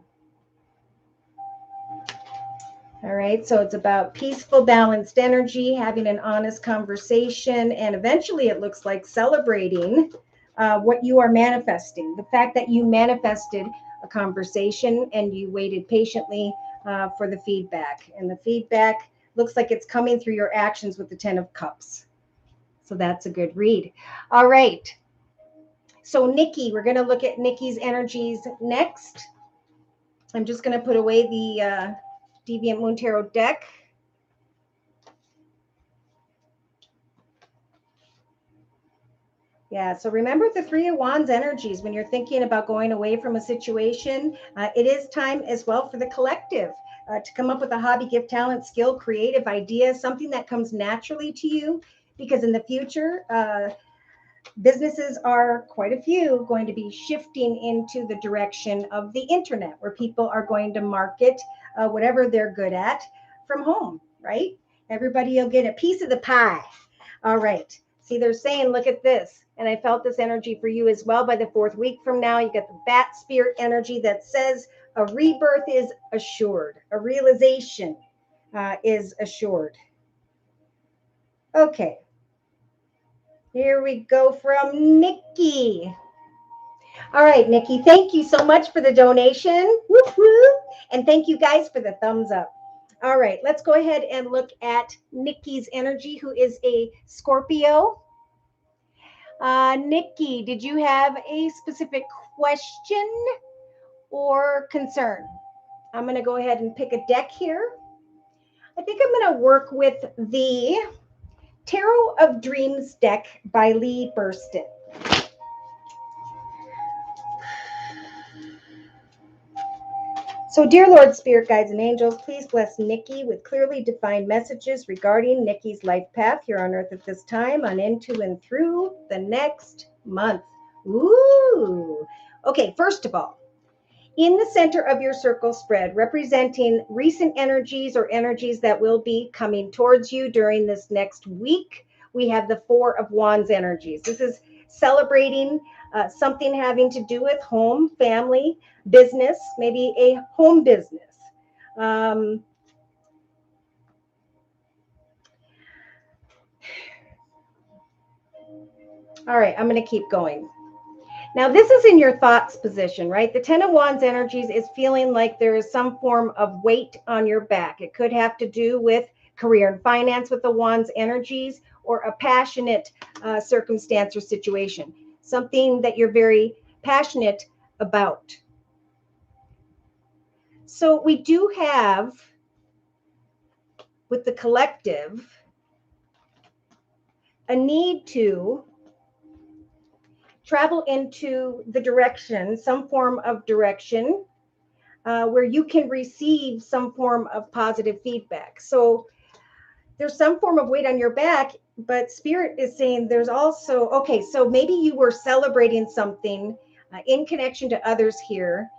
S1: All right, so it's about peaceful, balanced energy, having an honest conversation, and eventually it looks like celebrating what you are manifesting. The fact that you manifested a conversation and you waited patiently for the feedback. And the feedback looks like it's coming through your actions with the 10 of Cups. So that's a good read. All right. So Nikki, we're going to look at Nikki's energies next. I'm just going to put away the Deviant Moon Tarot deck. Yeah, so remember the 3 of Wands energies when you're thinking about going away from a situation. It is time as well for the collective to come up with a hobby, gift, talent, skill, creative idea, something that comes naturally to you, because in the future, businesses are quite a few going to be shifting into the direction of the internet, where people are going to market whatever they're good at from home, right? Everybody will get a piece of the pie. All right. See, they're saying, look at this. And I felt this energy for you as well. By the 4th week from now, you get the bat spirit energy that says a rebirth is assured. A realization is assured. Okay. Here we go from Nikki. All right, Nikki, thank you so much for the donation. Woo-hoo. And thank you guys for the thumbs up. All right, let's go ahead and look at Nikki's energy, who is a Scorpio. Nikki, did you have a specific question or concern? I'm going to go ahead and pick a deck here. I think I'm going to work with the Tarot of Dreams deck by Lee Burston. So, dear Lord, Spirit, Guides, and Angels, please bless Nikki with clearly defined messages regarding Nikki's life path here on Earth at this time, on into and through the next month. Ooh. Okay, first of all, in the center of your circle spread, representing recent energies or energies that will be coming towards you during this next week, we have the Four of Wands energies. This is celebrating something having to do with home, family, business, maybe a home business. All right, I'm going to keep going. Now, this is in your thoughts position, right? The Ten of Wands energies is feeling like there is some form of weight on your back. It could have to do with career and finance with the Wands energies, or a passionate circumstance or situation, something that you're very passionate about. So we do have, with the collective, a need to travel into the direction, some form of direction, where you can receive some form of positive feedback. So there's some form of weight on your back, but Spirit is saying there's also, okay, so maybe you were celebrating something in connection to others here,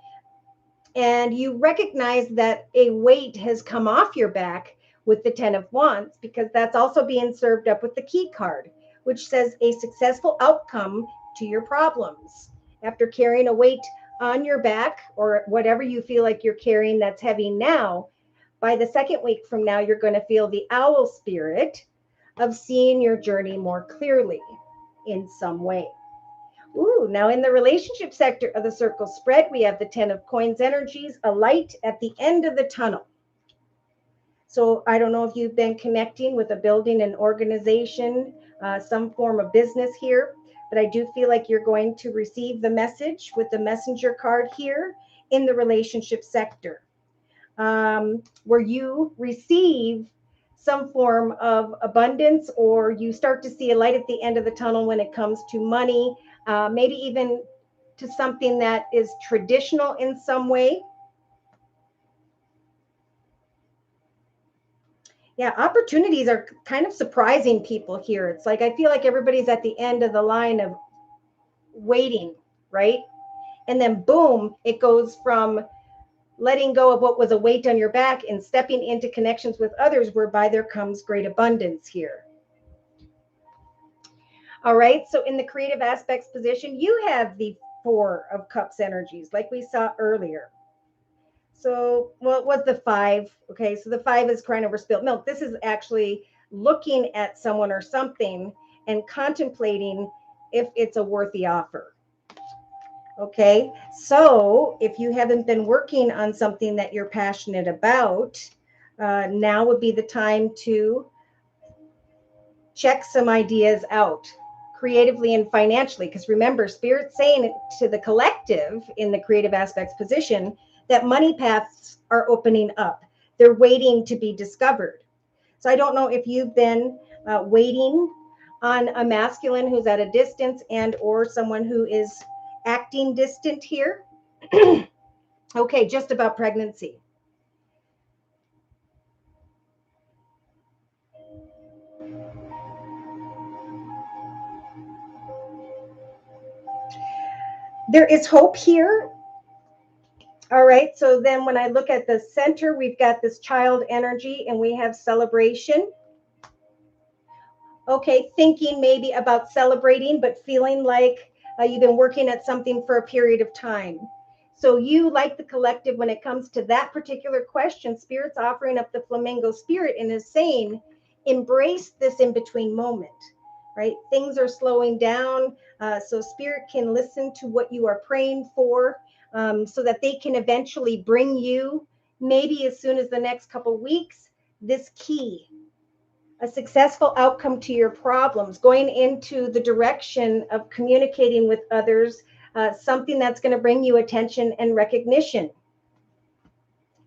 S1: and you recognize that a weight has come off your back with the Ten of Wands, because that's also being served up with the key card, which says a successful outcome to your problems. After carrying a weight on your back, or whatever you feel like you're carrying that's heavy now, by the second week from now, you're going to feel the owl spirit of seeing your journey more clearly in some way. Ooh, now in the relationship sector of the circle spread, we have the Ten of Coins energies, a light at the end of the tunnel. So I don't know if you've been connecting with a building, an organization, some form of business here, but I do feel like you're going to receive the message with the messenger card here in the relationship sector, where you receive some form of abundance, or you start to see a light at the end of the tunnel when it comes to money, maybe even to something that is traditional in some way. Yeah, opportunities are kind of surprising people here. It's like I feel like everybody's at the end of the line of waiting, right? And then boom, it goes from letting go of what was a weight on your back and stepping into connections with others, whereby there comes great abundance here. All right, so in the creative aspects position, you have the Four of Cups energies, like we saw earlier. So, well, it was the Five. Okay, so the Five is crying over spilled milk. This is actually looking at someone or something and contemplating if it's a worthy offer. Okay, so if you haven't been working on something that you're passionate about, now would be the time to check some ideas out creatively and financially. Because remember, Spirit's saying to the collective in the creative aspects position that money paths are opening up. They're waiting to be discovered. So I don't know if you've been waiting on a masculine who's at a distance, and or someone who is acting distant here. Okay, just about pregnancy. There is hope here. All right, so then when I look at the center, we've got this child energy and we have celebration. Okay, thinking maybe about celebrating, but feeling like you've been working at something for a period of time. So you, like the collective, when it comes to that particular question, Spirit's offering up the flamingo spirit and is saying, embrace this in-between moment, right? Things are slowing down, so Spirit can listen to what you are praying for, so that they can eventually bring you maybe as soon as the next couple weeks, this key, a successful outcome to your problems, going into the direction of communicating with others, something that's going to bring you attention and recognition,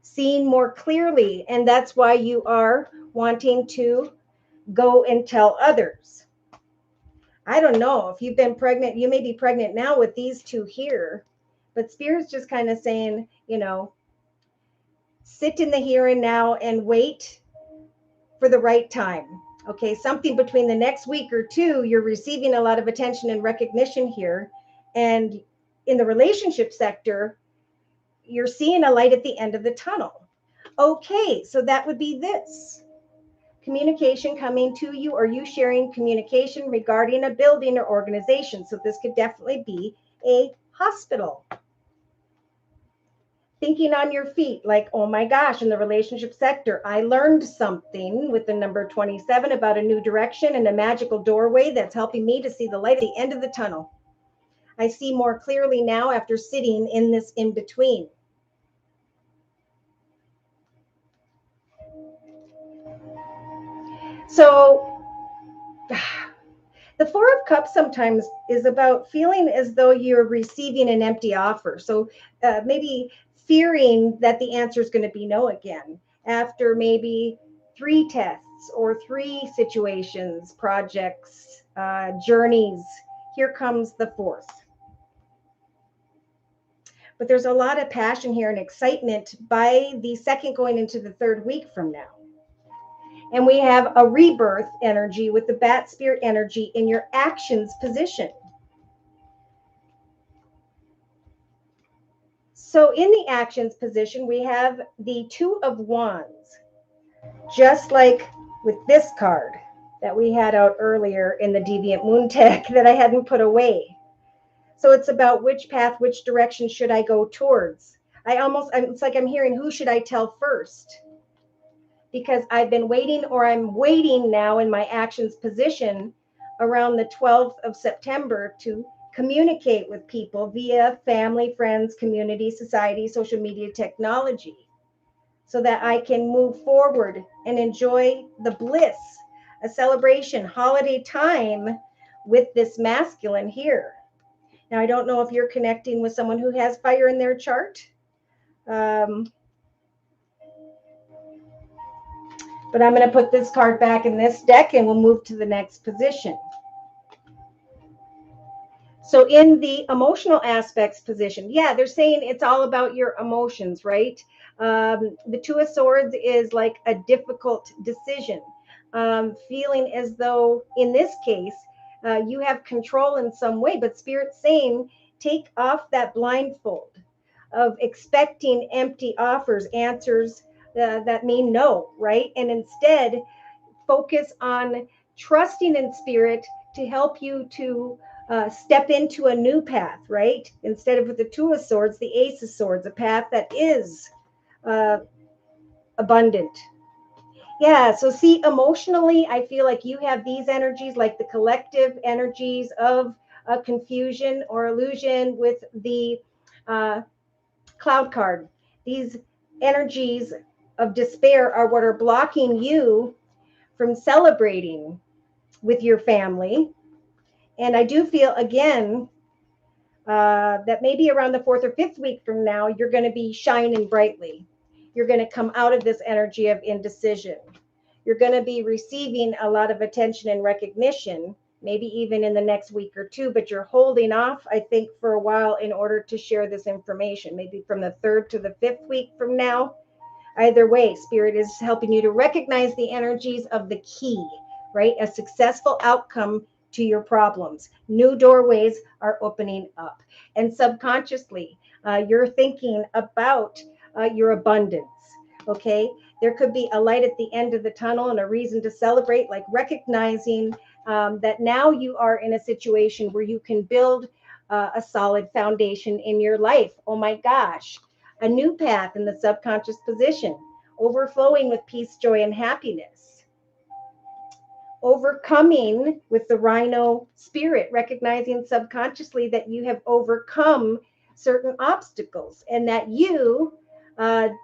S1: seeing more clearly. And that's why you are wanting to go and tell others. I don't know if you've been pregnant, you may be pregnant now with these two here, but Spirit's just kind of saying, sit in the here and now and wait for the right time. Okay, something between the next week or two, you're receiving a lot of attention and recognition here. And in the relationship sector, you're seeing a light at the end of the tunnel. Okay, so that would be this. Communication coming to you, or you sharing communication regarding a building or organization. So this could definitely be a hospital. Thinking on your feet, like, oh my gosh, in the relationship sector, I learned something with the number 27 about a new direction and a magical doorway that's helping me to see the light at the end of the tunnel. I see more clearly now after sitting in this in between. So the Four of Cups sometimes is about feeling as though you're receiving an empty offer. So maybe fearing that the answer is going to be no again after maybe 3 tests or 3 situations, projects, journeys. Here comes the 4th. But there's a lot of passion here and excitement by the 2nd going into the 3rd week from now. And we have a rebirth energy with the bat spirit energy in your actions position. So in the actions position, we have the 2 of Wands, just like with this card that we had out earlier in the Deviant Moon deck that I hadn't put away. So it's about which path, which direction should I go towards? It's like I'm hearing, who should I tell first? Because I've been waiting, or I'm waiting now in my actions position around the 12th of September to communicate with people via family, friends, community, society, social media, technology, so that I can move forward and enjoy the bliss, a celebration, holiday time with this masculine here. Now, I don't know if you're connecting with someone who has fire in their chart. But I'm going to put this card back in this deck and we'll move to the next position. So in the emotional aspects position, they're saying it's all about your emotions, right? The 2 of Swords is like a difficult decision. Feeling as though, in this case, you have control in some way, but Spirit's saying, take off that blindfold of expecting empty offers, answers that mean no, right? And instead focus on trusting in Spirit to help you to step into a new path, right? Instead of with the 2 of Swords, the Ace of Swords, a path that is abundant. So see, emotionally, I feel like you have these energies, like the collective energies of confusion or illusion with the Cloud card. These energies of despair are what are blocking you from celebrating with your family. And I do feel, again, that maybe around the 4th or 5th week from now, you're going to be shining brightly. You're going to come out of this energy of indecision. You're going to be receiving a lot of attention and recognition, maybe even in the next week or 2, but you're holding off, I think, for a while in order to share this information, maybe from the 3rd to the 5th week from now. Either way, Spirit is helping you to recognize the energies of the key, right? A successful outcome to your problems. New doorways are opening up. And subconsciously, you're thinking about your abundance, okay? There could be a light at the end of the tunnel and a reason to celebrate, like recognizing that now you are in a situation where you can build a solid foundation in your life. Oh my gosh, a new path in the subconscious position, overflowing with peace, joy, and happiness. Overcoming with the Rhino spirit, recognizing subconsciously that you have overcome certain obstacles and that you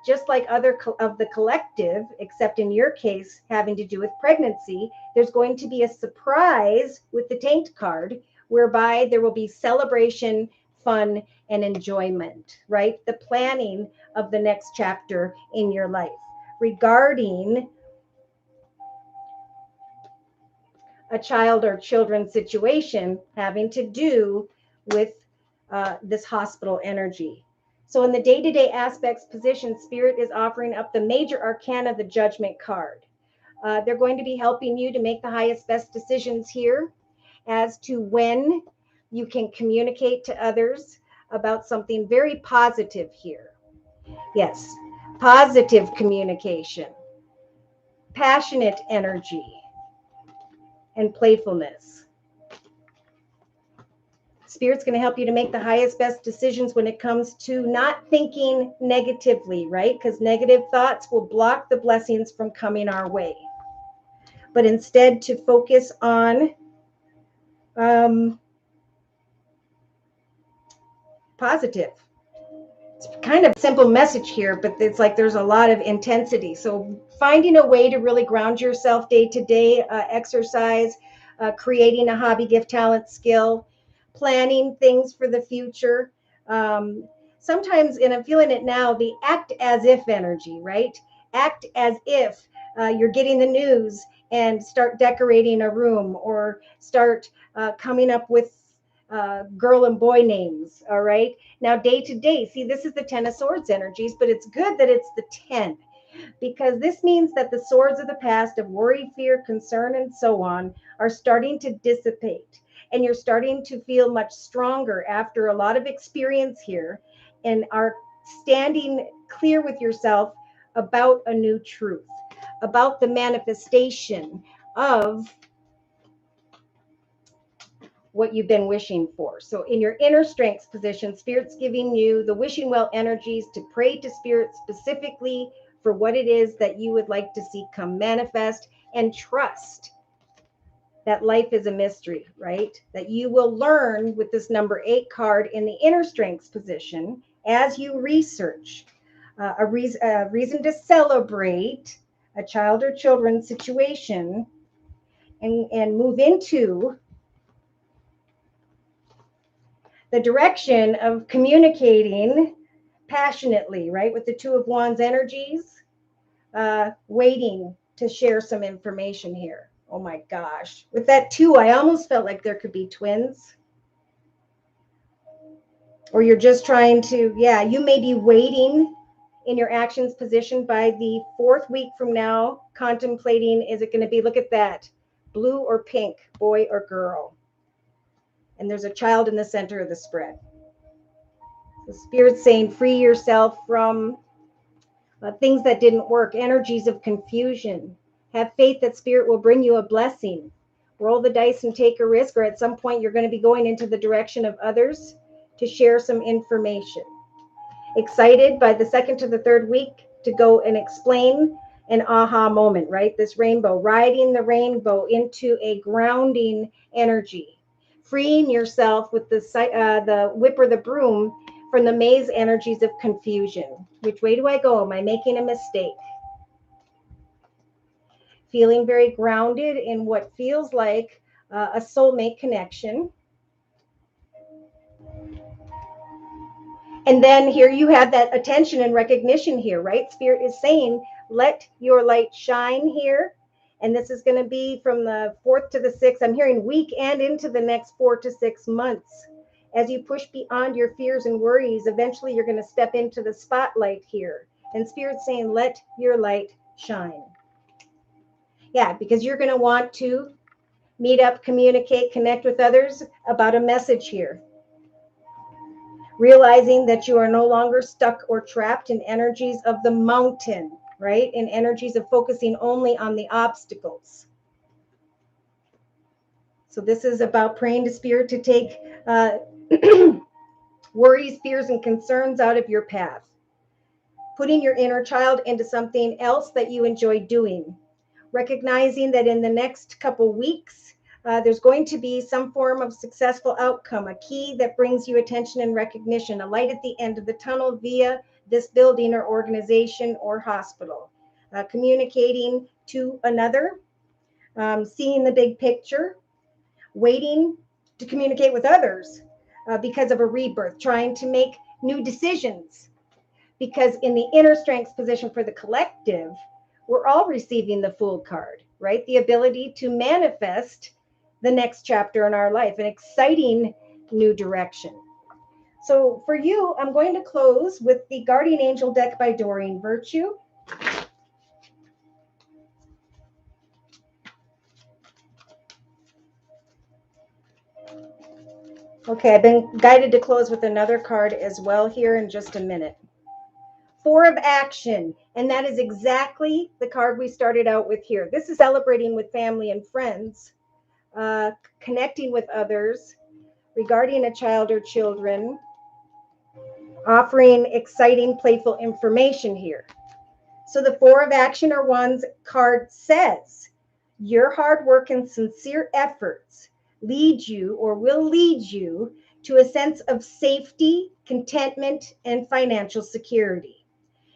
S1: just like other of the collective, except in your case, having to do with pregnancy, there's going to be a surprise with the taint card, whereby there will be celebration, fun, and enjoyment, right? The planning of the next chapter in your life regarding a child or children situation having to do with this hospital energy. So in the day-to-day aspects position, Spirit is offering up the major arcana, the Judgment card. They're going to be helping you to make the highest, best decisions here as to when you can communicate to others about something very positive here. Yes, positive communication, passionate energy, and playfulness. Spirit's going to help you to make the highest, best decisions when it comes to not thinking negatively, right? Because negative thoughts will block the blessings from coming our way. But instead, to focus on positive. It's kind of a simple message here, but it's like there's a lot of intensity. So finding a way to really ground yourself day to day, exercise, creating a hobby, gift, talent, skill, planning things for the future. Sometimes, and I'm feeling it now, the act as if energy, right? Act as if you're getting the news and start decorating a room, or start coming up with girl and boy names. All right. Now, day to day, see, this is the 10 of Swords energies, but it's good that it's the 10, because this means that the swords of the past of worry, fear, concern, and so on are starting to dissipate. And you're starting to feel much stronger after a lot of experience here, and are standing clear with yourself about a new truth, about the manifestation of what you've been wishing for. So in your inner strengths position, Spirit's giving you the wishing well energies to pray to Spirit specifically for what it is that you would like to see come manifest, and trust that life is a mystery, right? That you will learn with this number 8 card in the inner strengths position as you research a reason to celebrate a child or children situation, and move into the direction of communicating passionately, right? With the 2 of Wands energies, waiting to share some information here. Oh my gosh. With that 2, I almost felt like there could be twins. Or you're just trying to, yeah, you may be waiting in your actions position by the 4th week from now, contemplating, is it going to be, look at that, blue or pink, boy or girl? And there's a child in the center of the spread. The Spirit's saying, free yourself from things that didn't work, energies of confusion. Have faith that Spirit will bring you a blessing. Roll the dice and take a risk, or at some point you're going to be going into the direction of others to share some information. Excited by the 2nd to the 3rd week to go and explain an aha moment, right? This rainbow, riding the rainbow into a grounding energy. Freeing yourself with the whip or the broom from the maze energies of confusion. Which way do I go? Am I making a mistake? Feeling very grounded in what feels like a soulmate connection. And then here you have that attention and recognition here, right? Spirit is saying, let your light shine here. And this is going to be from the 4th to the 6th. I'm hearing week and into the next 4 to 6 months. As you push beyond your fears and worries, eventually you're going to step into the spotlight here. And Spirit's saying, let your light shine. Yeah, because you're going to want to meet up, communicate, connect with others about a message here. Realizing that you are no longer stuck or trapped in energies of the mountain, right? In energies of focusing only on the obstacles. So this is about praying to Spirit to take worries, fears, and concerns out of your path. Putting your inner child into something else that you enjoy doing. Recognizing that in the next couple weeks, there's going to be some form of successful outcome, a key that brings you attention and recognition, a light at the end of the tunnel via this building or organization or hospital. Communicating to another, seeing the big picture, waiting to communicate with others because of a rebirth, trying to make new decisions. Because in the inner strengths position for the collective, we're all receiving the Fool card, right? The ability to manifest the next chapter in our life, an exciting new direction. So for you, I'm going to close with the Guardian Angel deck by Doreen Virtue. Okay, I've been guided to close with another card as well here in just a minute. Four of Action, and that is exactly the card we started out with here. This is celebrating with family and friends, connecting with others, regarding a child or children, offering exciting, playful information here. So the Four of Action or Wands card says, your hard work and sincere efforts lead you or will lead you to a sense of safety, contentment, and financial security.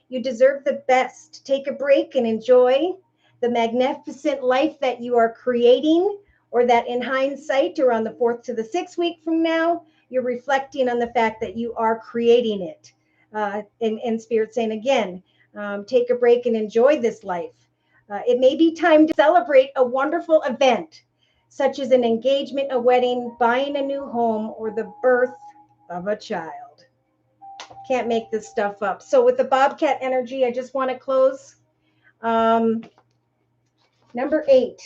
S1: You deserve the best. Take a break and enjoy the magnificent life that you are creating, or that in hindsight or on the 4th to the 6th week from now, you're reflecting on the fact that you are creating it. In Spirit saying again, take a break and enjoy this life. It may be time to celebrate a wonderful event, such as an engagement, a wedding, buying a new home, or the birth of a child. Can't make this stuff up. So with the Bobcat energy, I just want to close. Number 8,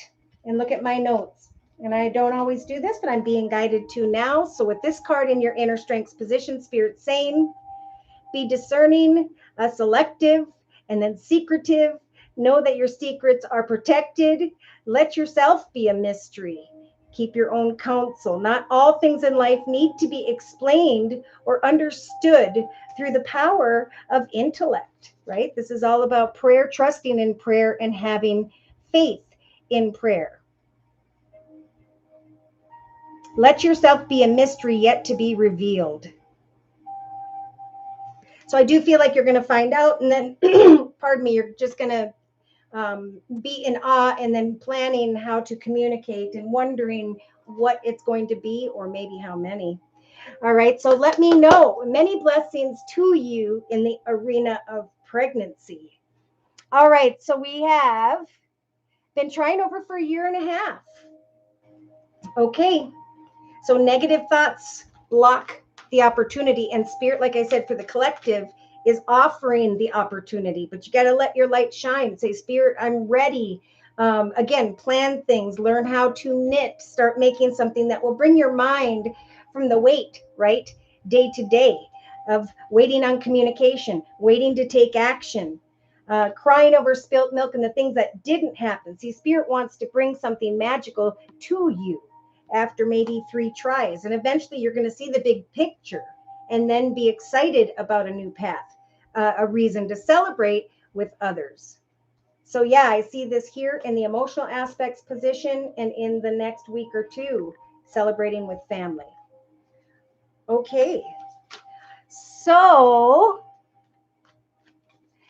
S1: and look at my notes. And I don't always do this, but I'm being guided to now. So with this card in your inner strengths position, Spirit saying, be discerning, selective, and then secretive. Know that your secrets are protected. Let yourself be a mystery. Keep your own counsel. Not all things in life need to be explained or understood through the power of intellect, right? This is all about prayer, trusting in prayer, and having faith in prayer. Let yourself be a mystery yet to be revealed. So I do feel like you're going to find out, and then, pardon me, you're just going to be in awe and then planning how to communicate and wondering what it's going to be, or maybe how many. All right, so let me know. Many blessings to you in the arena of pregnancy. All right, so we have been trying over for a year and a half. Okay, so negative thoughts block the opportunity, and Spirit, like I said, for the collective, is offering the opportunity, but you got to let your light shine. Say, Spirit, I'm ready. Again, plan things, learn how to knit, start making something that will bring your mind from the wait, right? Day to day of waiting on communication, waiting to take action, crying over spilt milk and the things that didn't happen. See, Spirit wants to bring something magical to you after maybe 3 tries. And eventually you're going to see the big picture and then be excited about a new path, a reason to celebrate with others. So yeah, I see this here in the emotional aspects position, and in the next week or two, celebrating with family. Okay. So,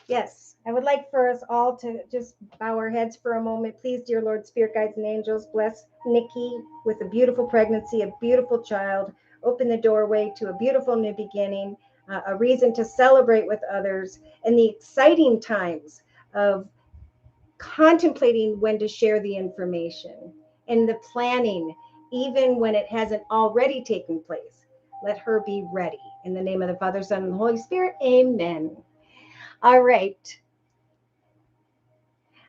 S1: yes, I would like for us all to just bow our heads for a moment. Please, dear Lord, Spirit guides and angels, bless Nikki with a beautiful pregnancy, a beautiful child. Open the doorway to a beautiful new beginning, a reason to celebrate with others, and the exciting times of contemplating when to share the information and the planning, even when it hasn't already taken place. Let her be ready. In the name of the Father, Son, and the Holy Spirit, amen. All right.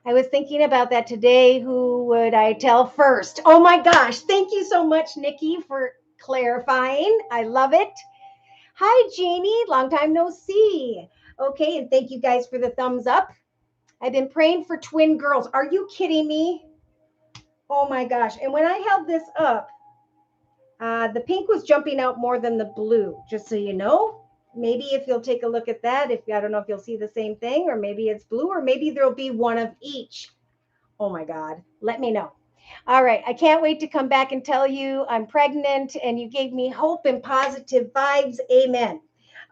S1: I was thinking about that today. Who would I tell first? Oh my gosh. Thank you so much, Nikki, for clarifying. I love it. Hi, Jeannie. Long time no see. Okay, and thank you guys for the thumbs up. I've been praying for twin girls. Are you kidding me? Oh my gosh. And when I held this up, the pink was jumping out more than the blue, just so you know. Maybe if you'll take a look at that, I don't know if you'll see the same thing, or maybe it's blue, or maybe there'll be one of each. Oh my God. Let me know. All right. I can't wait to come back and tell you I'm pregnant, and you gave me hope and positive vibes. Amen.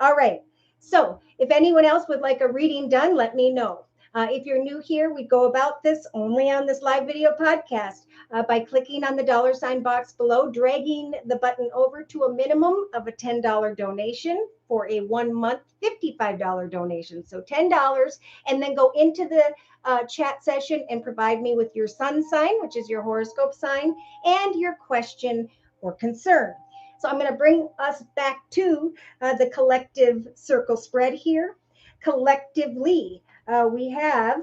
S1: All right. So if anyone else would like a reading done, let me know. If you're new here, we go about this only on this live video podcast by clicking on the $ box below, dragging the button over to a minimum of a $10 donation for a 1 month $55 donation. So $10, and then go into the chat session and provide me with your sun sign, which is your horoscope sign, and your question or concern. So I'm going to bring us back to the collective circle spread here. Collectively, we have,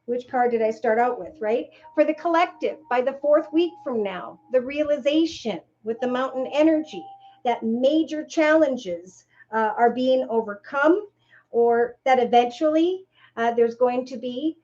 S1: which card did I start out with, right? For the collective, by the 4th week from now, the realization with the mountain energy that major challenges are being overcome, or that eventually there's going to be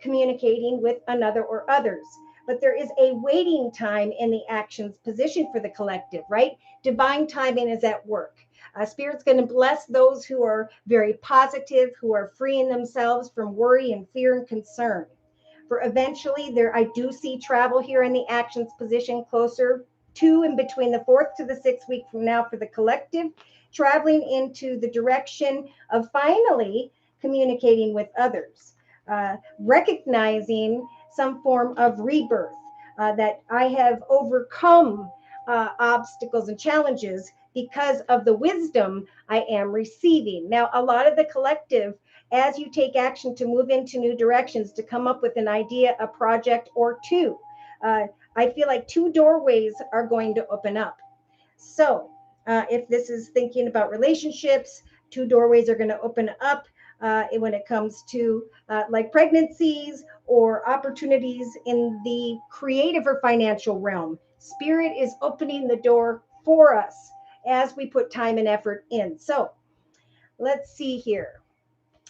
S1: communicating with another or others. But there is a waiting time in the actions position for the collective, right? Divine timing is at work. Spirit's going to bless those who are very positive, who are freeing themselves from worry and fear and concern. For eventually, I do see travel here in the actions position closer to and between the 4th to the 6th week from now for the collective, traveling into the direction of finally communicating with others, recognizing some form of rebirth, that I have overcome obstacles and challenges because of the wisdom I am receiving. Now, a lot of the collective, as you take action to move into new directions, to come up with an idea, a project or two, I feel like 2 doorways are going to open up. So if this is thinking about relationships, 2 doorways are going to open up when it comes to like pregnancies or opportunities in the creative or financial realm. Spirit is opening the door for us as we put time and effort in. So let's see here.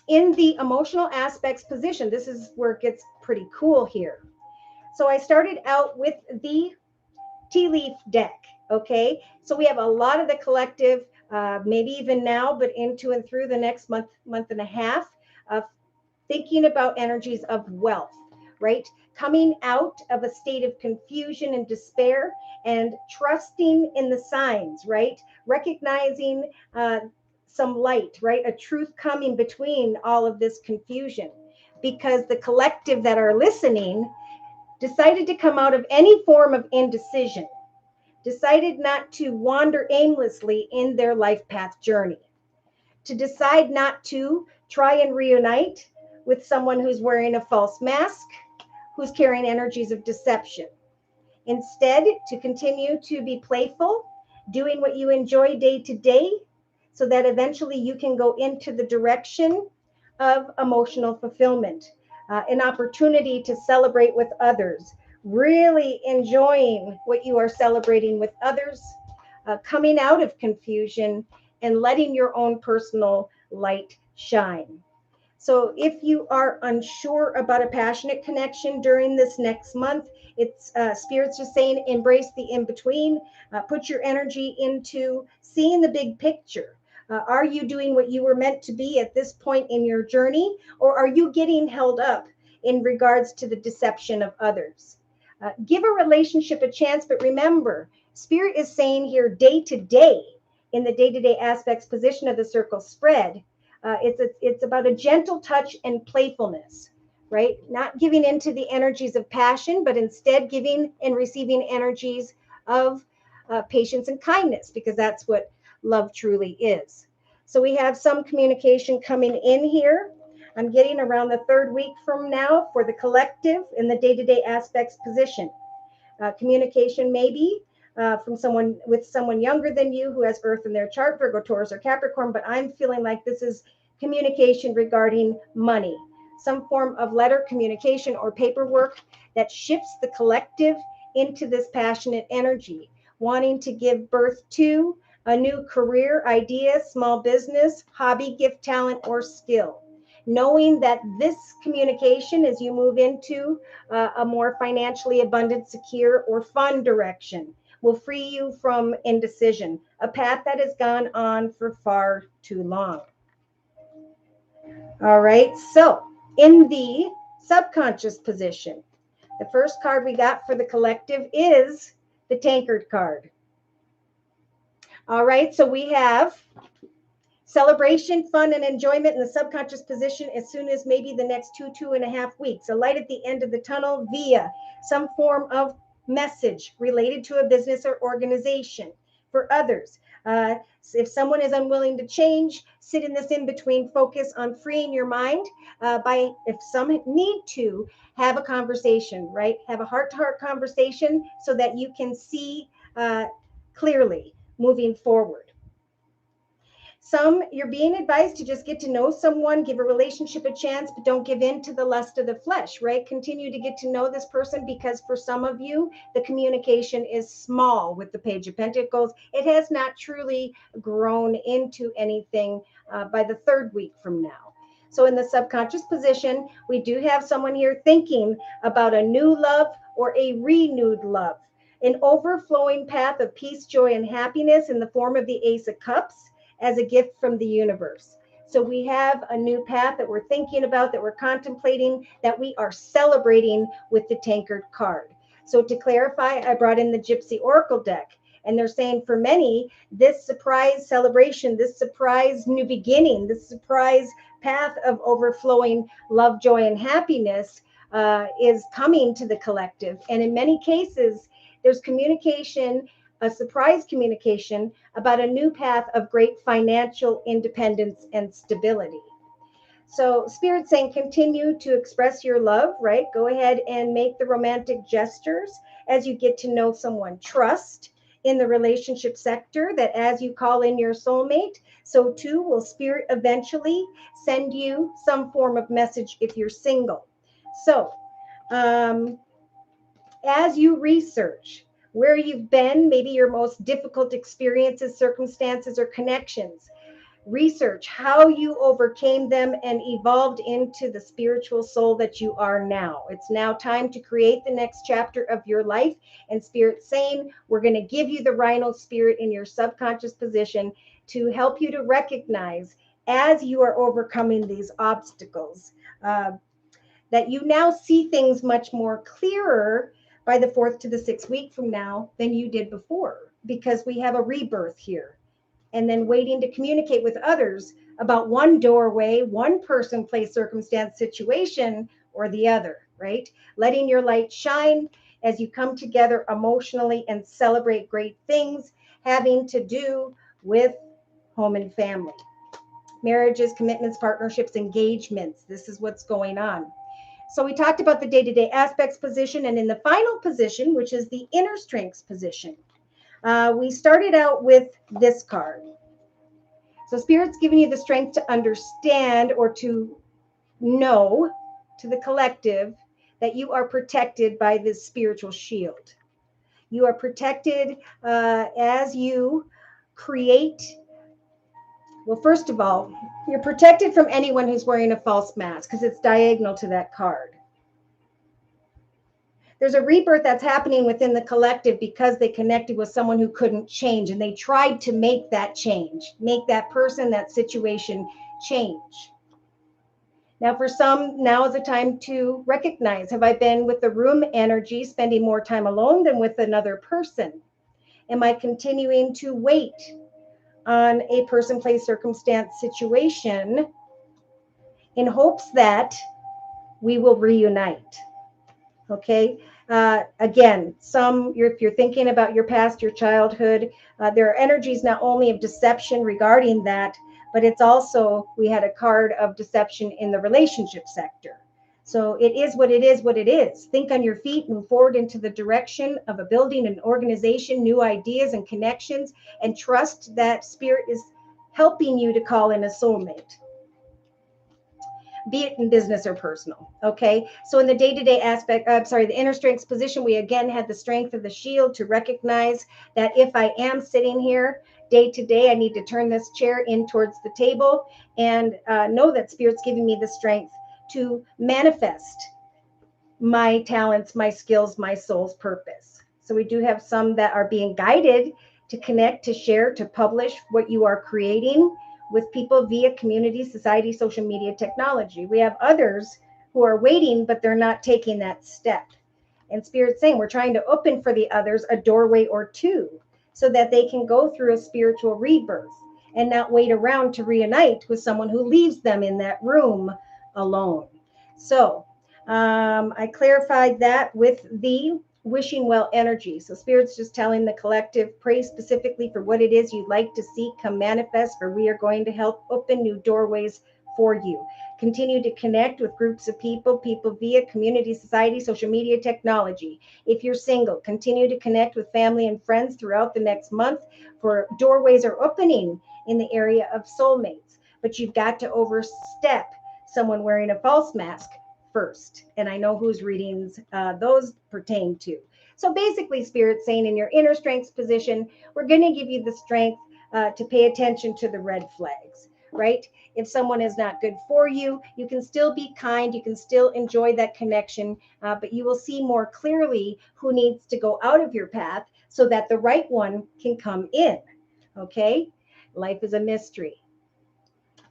S1: In the emotional aspects position, this is where it gets pretty cool here. So I started out with the tea leaf deck. Okay, so we have a lot of the collective, maybe even now, but into and through the next month and a half, of thinking about energies of wealth, right? Coming out of a state of confusion and despair and trusting in the signs, right? Recognizing some light, right? A truth coming between all of this confusion, because the collective that are listening decided to come out of any form of indecision, decided not to wander aimlessly in their life path journey, to decide not to try and reunite with someone who's wearing a false mask, who's carrying energies of deception. Instead, to continue to be playful, doing what you enjoy day to day, so that eventually you can go into the direction of emotional fulfillment, an opportunity to celebrate with others, really enjoying what you are celebrating with others, coming out of confusion and letting your own personal light shine. So if you are unsure about a passionate connection during this next month, it's Spirit's just saying embrace the in-between, put your energy into seeing the big picture. Are you doing what you were meant to be at this point in your journey, or are you getting held up in regards to the deception of others? Give a relationship a chance, but remember, Spirit is saying here day to day, in the day-to-day aspects position of the circle spread, it's about a gentle touch and playfulness, right? Not giving into the energies of passion, but instead giving and receiving energies of patience and kindness, because that's what love truly is. So we have some communication coming in here. I'm getting around the 3rd week from now for the collective in the day-to-day aspects position. Communication maybe from someone younger than you who has Earth in their chart, Virgo, Taurus, or Capricorn, but I'm feeling like this is communication regarding money, some form of letter communication or paperwork that shifts the collective into this passionate energy, wanting to give birth to a new career, idea, small business, hobby, gift, talent, or skill. Knowing that this communication, as you move into a more financially abundant, secure, or fun direction, will free you from indecision, a path that has gone on for far too long. All right, so in the subconscious position, the first card we got for the collective is the tankard card. All right, so we have Celebration, fun, and enjoyment in the subconscious position as soon as maybe the next 2.5 weeks. A light at the end of the tunnel via some form of message related to a business or organization. For others, if someone is unwilling to change, sit in this in between, focus on freeing your mind by, if some need to, have a conversation, right? Have a heart to heart conversation so that you can see clearly moving forward. Some, you're being advised to just get to know someone, give a relationship a chance, but don't give in to the lust of the flesh, right? Continue to get to know this person, because for some of you, the communication is small with the Page of Pentacles. It has not truly grown into anything by the third week from now. So in the subconscious position, we do have someone here thinking about a new love or a renewed love, an overflowing path of peace, joy, and happiness in the form of the Ace of Cups, as a gift from the universe. So we have a new path that we're thinking about, that we're contemplating, that we are celebrating with the Tankard card. So to clarify, I brought in the Gypsy Oracle deck, and they're saying for many, this surprise celebration, this surprise new beginning, this surprise path of overflowing love, joy, and happiness is coming to the collective. And in many cases, there's communication, a surprise communication about a new path of great financial independence and stability. So Spirit saying continue to express your love, right? Go ahead and make the romantic gestures as you get to know someone. Trust in the relationship sector that as you call in your soulmate, so too will Spirit eventually send you some form of message if you're single. So as you research where you've been, maybe your most difficult experiences, circumstances, or connections, research how you overcame them and evolved into the spiritual soul that you are now. It's now time to create the next chapter of your life. And Spirit's saying, we're going to give you the Rhino Spirit in your subconscious position to help you to recognize as you are overcoming these obstacles, that you now see things much more clearer by the 4th to the 6th week from now than you did before, because we have a rebirth here. And then waiting to communicate with others about one doorway, one person, place, circumstance, situation, or the other, right? Letting your light shine as you come together emotionally and celebrate great things having to do with home and family. Marriages, commitments, partnerships, engagements. This is what's going on. So we talked about the day-to-day aspects position, and in the final position, which is the inner strengths position, we started out with this card. So Spirit's giving you the strength to understand or to know to the collective that you are protected by this spiritual shield. You are protected as you create. Well, first of all, you're protected from anyone who's wearing a false mask because it's diagonal to that card. There's a rebirth that's happening within the collective because they connected with someone who couldn't change, and they tried to make that change, make that person, that situation change. Now, for some, now is the time to recognize, have I been with the room energy, spending more time alone than with another person? Am I continuing to wait on a person, place, circumstance, situation in hopes that we will reunite? Okay. Again, if you're thinking about your past, your childhood, there are energies not only of deception regarding that, but it's also, we had a card of deception in the relationship sector. So it is what it is, what it is. Think on your feet, move forward into the direction of a building, an organization, new ideas and connections, and trust that Spirit is helping you to call in a soulmate, be it in business or personal. Okay. So in the day-to-day aspect, the inner strengths position, we again had the strength of the shield to recognize that if I am sitting here day to day, I need to turn this chair in towards the table and know that Spirit's giving me the strength to manifest my talents, my skills, my soul's purpose. So we do have some that are being guided to connect, to share, to publish what you are creating with people via community, society, social media, technology. We have others who are waiting, but they're not taking that step. And Spirit's saying we're trying to open for the others a doorway or two so that they can go through a spiritual rebirth. and not wait around to reunite with someone who leaves them in that room alone. So I clarified that with the wishing well energy. So Spirit's just telling the collective, pray specifically for what it is you'd like to see come manifest, for we are going to help open new doorways for you. Continue to connect with groups of people via community, society, social media, technology. If you're single, continue to connect with family and friends throughout the next month, for doorways are opening in the area of soulmates. But you've got to overstep someone wearing a false mask first. And I know whose readings those pertain to. So basically, Spirit saying in your inner strengths position, we're going to give you the strength to pay attention to the red flags, right? If someone is not good for you, you can still be kind, you can still enjoy that connection, but you will see more clearly who needs to go out of your path so that the right one can come in, okay? Life is a mystery.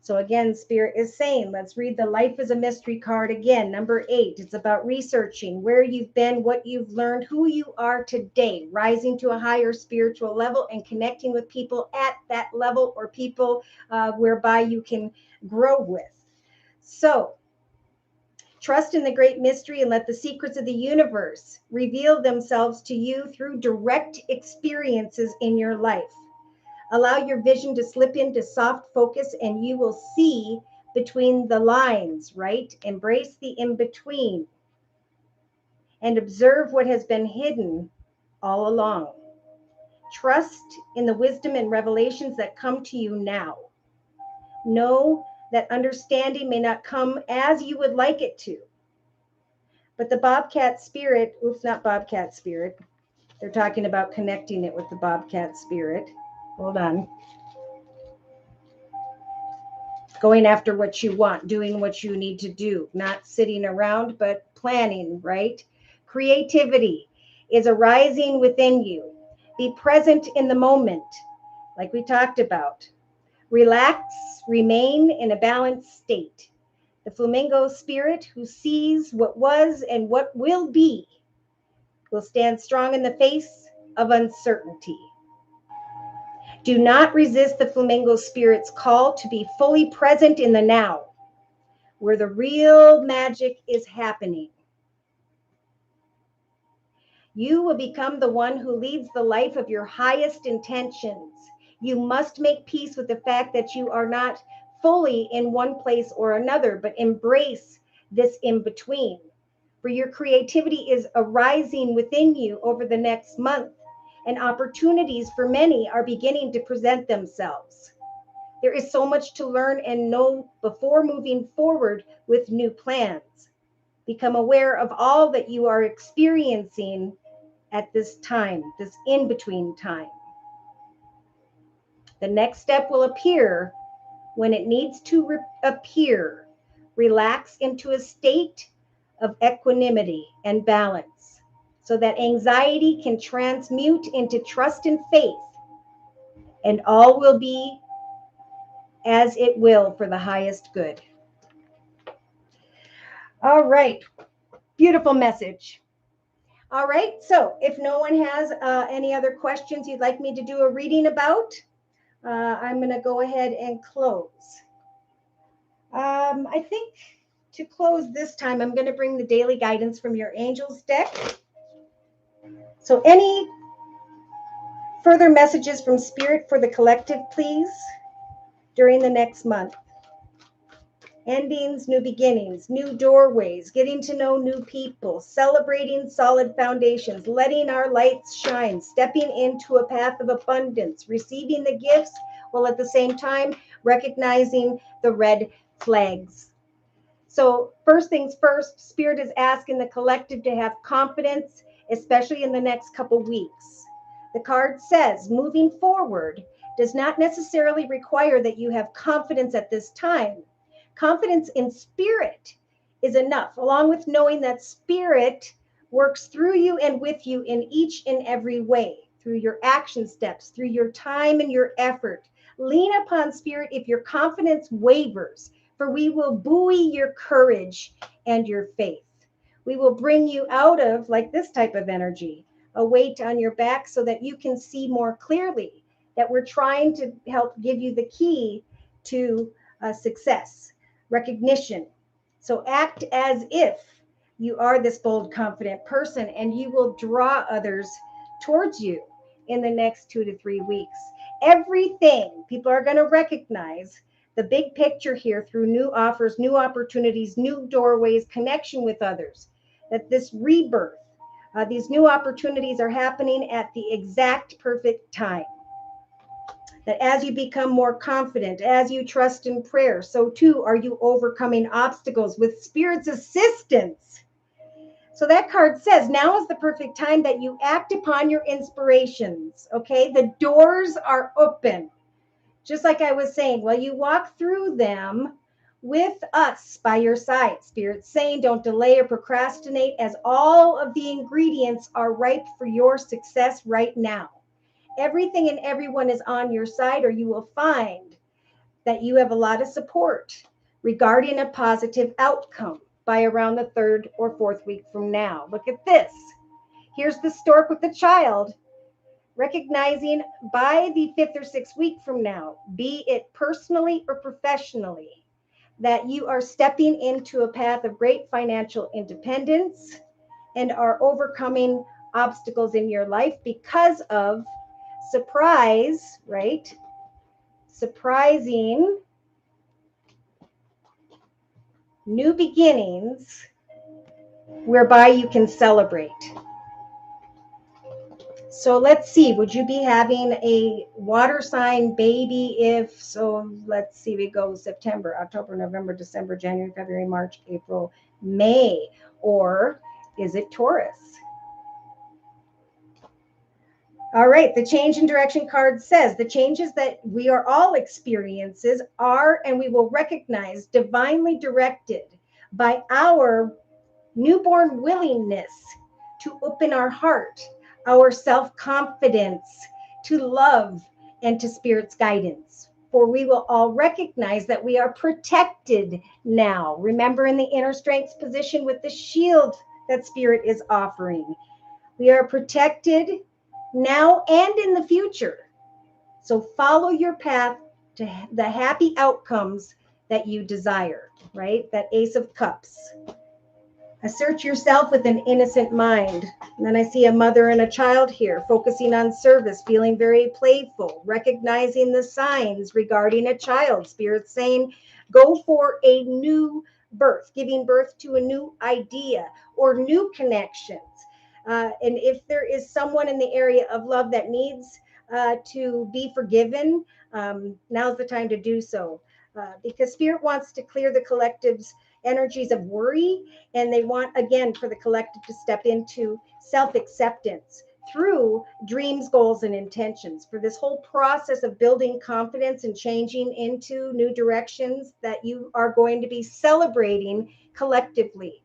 S1: So again, Spirit is saying, let's read the Life is a Mystery card again. Number 8, it's about researching where you've been, what you've learned, who you are today, rising to a higher spiritual level and connecting with people at that level, or people whereby you can grow with. So trust in the great mystery and let the secrets of the universe reveal themselves to you through direct experiences in your life. Allow your vision to slip into soft focus and you will see between the lines, right? Embrace the in-between and observe what has been hidden all along. Trust in the wisdom and revelations that come to you now. Know that understanding may not come as you would like it to, but the Bobcat Spirit, not Bobcat Spirit. They're talking about connecting it with the Bobcat Spirit. Hold on. Going after what you want, doing what you need to do, not sitting around, but planning, right? Creativity is arising within you. Be present in the moment, like we talked about. Relax, remain in a balanced state. The flamingo spirit who sees what was and what will be will stand strong in the face of uncertainty. Do not resist the flamingo spirit's call to be fully present in the now, where the real magic is happening. You will become the one who leads the life of your highest intentions. You must make peace with the fact that you are not fully in one place or another, but embrace this in between. For your creativity is arising within you over the next month, and opportunities for many are beginning to present themselves. There is so much to learn and know before moving forward with new plans. Become aware of all that you are experiencing at this time, this in-between time. The next step will appear when it needs to appear. Relax into a state of equanimity and balance so that anxiety can transmute into trust and faith, and all will be as it will for the highest good. All right. Beautiful message. All right. So if no one has any other questions you'd like me to do a reading about, I'm going to go ahead and close. I think to close this time, I'm going to bring the daily guidance from your angels deck. So any further messages from Spirit for the collective, please, during the next month. Endings, new beginnings, new doorways, getting to know new people, celebrating solid foundations, letting our lights shine, stepping into a path of abundance, receiving the gifts, while at the same time recognizing the red flags. So first things first, Spirit is asking the collective to have confidence, especially in the next couple weeks. The card says moving forward does not necessarily require that you have confidence at this time. Confidence in Spirit is enough, along with knowing that Spirit works through you and with you in each and every way, through your action steps, through your time and your effort. Lean upon Spirit if your confidence wavers, for we will buoy your courage and your faith. We will bring you out of, like this type of energy, a weight on your back so that you can see more clearly. that we're trying to help give you the key to success, recognition. So act as if you are this bold, confident person, and you will draw others towards you in the next 2 to 3 weeks. Everything people are going to recognize the big picture here through new offers, new opportunities, new doorways, connection with others, that this rebirth, these new opportunities are happening at the exact perfect time. That as you become more confident, as you trust in prayer, so too are you overcoming obstacles with Spirit's assistance. So that card says now is the perfect time that you act upon your inspirations. Okay, the doors are open. Just like I was saying, well, you walk through them with us by your side. Spirit's saying don't delay or procrastinate, as all of the ingredients are ripe for your success right now. Everything and everyone is on your side, or you will find that you have a lot of support regarding a positive outcome by around the 3rd or 4th week from now. Look at this. Here's the stork with the child, recognizing by the 5th or 6th week from now, be it personally or professionally, that you are stepping into a path of great financial independence and are overcoming obstacles in your life because of surprise, right? Surprising new beginnings whereby you can celebrate. So let's see, would you be having a water sign baby if, so let's see, we go September, October, November, December, January, February, March, April, May, or is it Taurus? All right, the change in direction card says the changes that we are all experiences are and we will recognize divinely directed by our newborn willingness to open our heart, our self-confidence, to love, and to Spirit's guidance. For we will all recognize that we are protected now. Remember, in the inner strength position with the shield that Spirit is offering. We are protected now and in the future. So follow your path to the happy outcomes that you desire, right? That Ace of Cups. Assert yourself with an innocent mind. And then I see a mother and a child here, focusing on service, feeling very playful, recognizing the signs regarding a child. Spirit saying, go for a new birth, giving birth to a new idea or new connections. And if there is someone in the area of love that needs to be forgiven, now's the time to do so. Because Spirit wants to clear the collective's energies of worry, and they want, again, for the collective to step into self-acceptance through dreams, goals, and intentions. For this whole process of building confidence and changing into new directions that you are going to be celebrating collectively.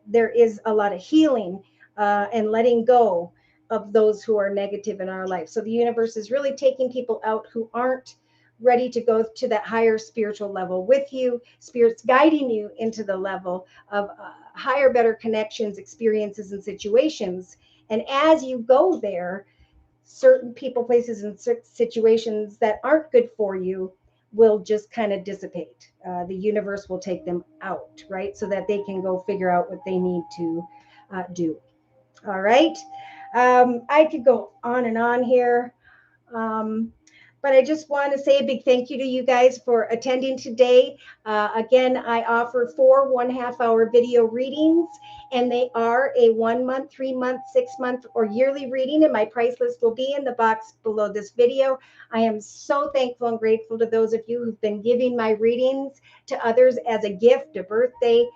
S1: There is a lot of healing and letting go of those who are negative in our life. So the universe is really taking people out who aren't ready to go to that higher spiritual level with you. Spirit's guiding you into the level of higher, better connections, experiences, and situations. And as you go there, certain people, places, and situations that aren't good for you will just kind of dissipate. The universe will take them out, right? So that they can go figure out what they need to do. All right. I could go on and on here. But I just want to say a big thank you to you guys for attending today. Again, I offer 4 1/2-hour video readings, and they are a 1 month, 3 month, 6 month, or yearly reading, and my price list will be in the box below this video. I am so thankful and grateful to those of you who've been giving my readings to others as a gift, a birthday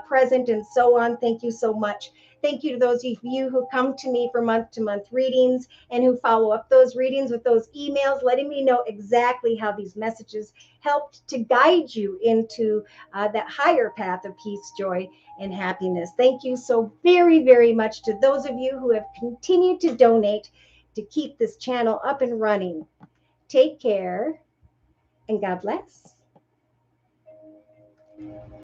S1: present, and so on. Thank you so much. Thank you to those of you who come to me for month-to-month readings and who follow up those readings with those emails, letting me know exactly how these messages helped to guide you into that higher path of peace, joy, and happiness. Thank you so very, very much to those of you who have continued to donate to keep this channel up and running. Take care, and God bless.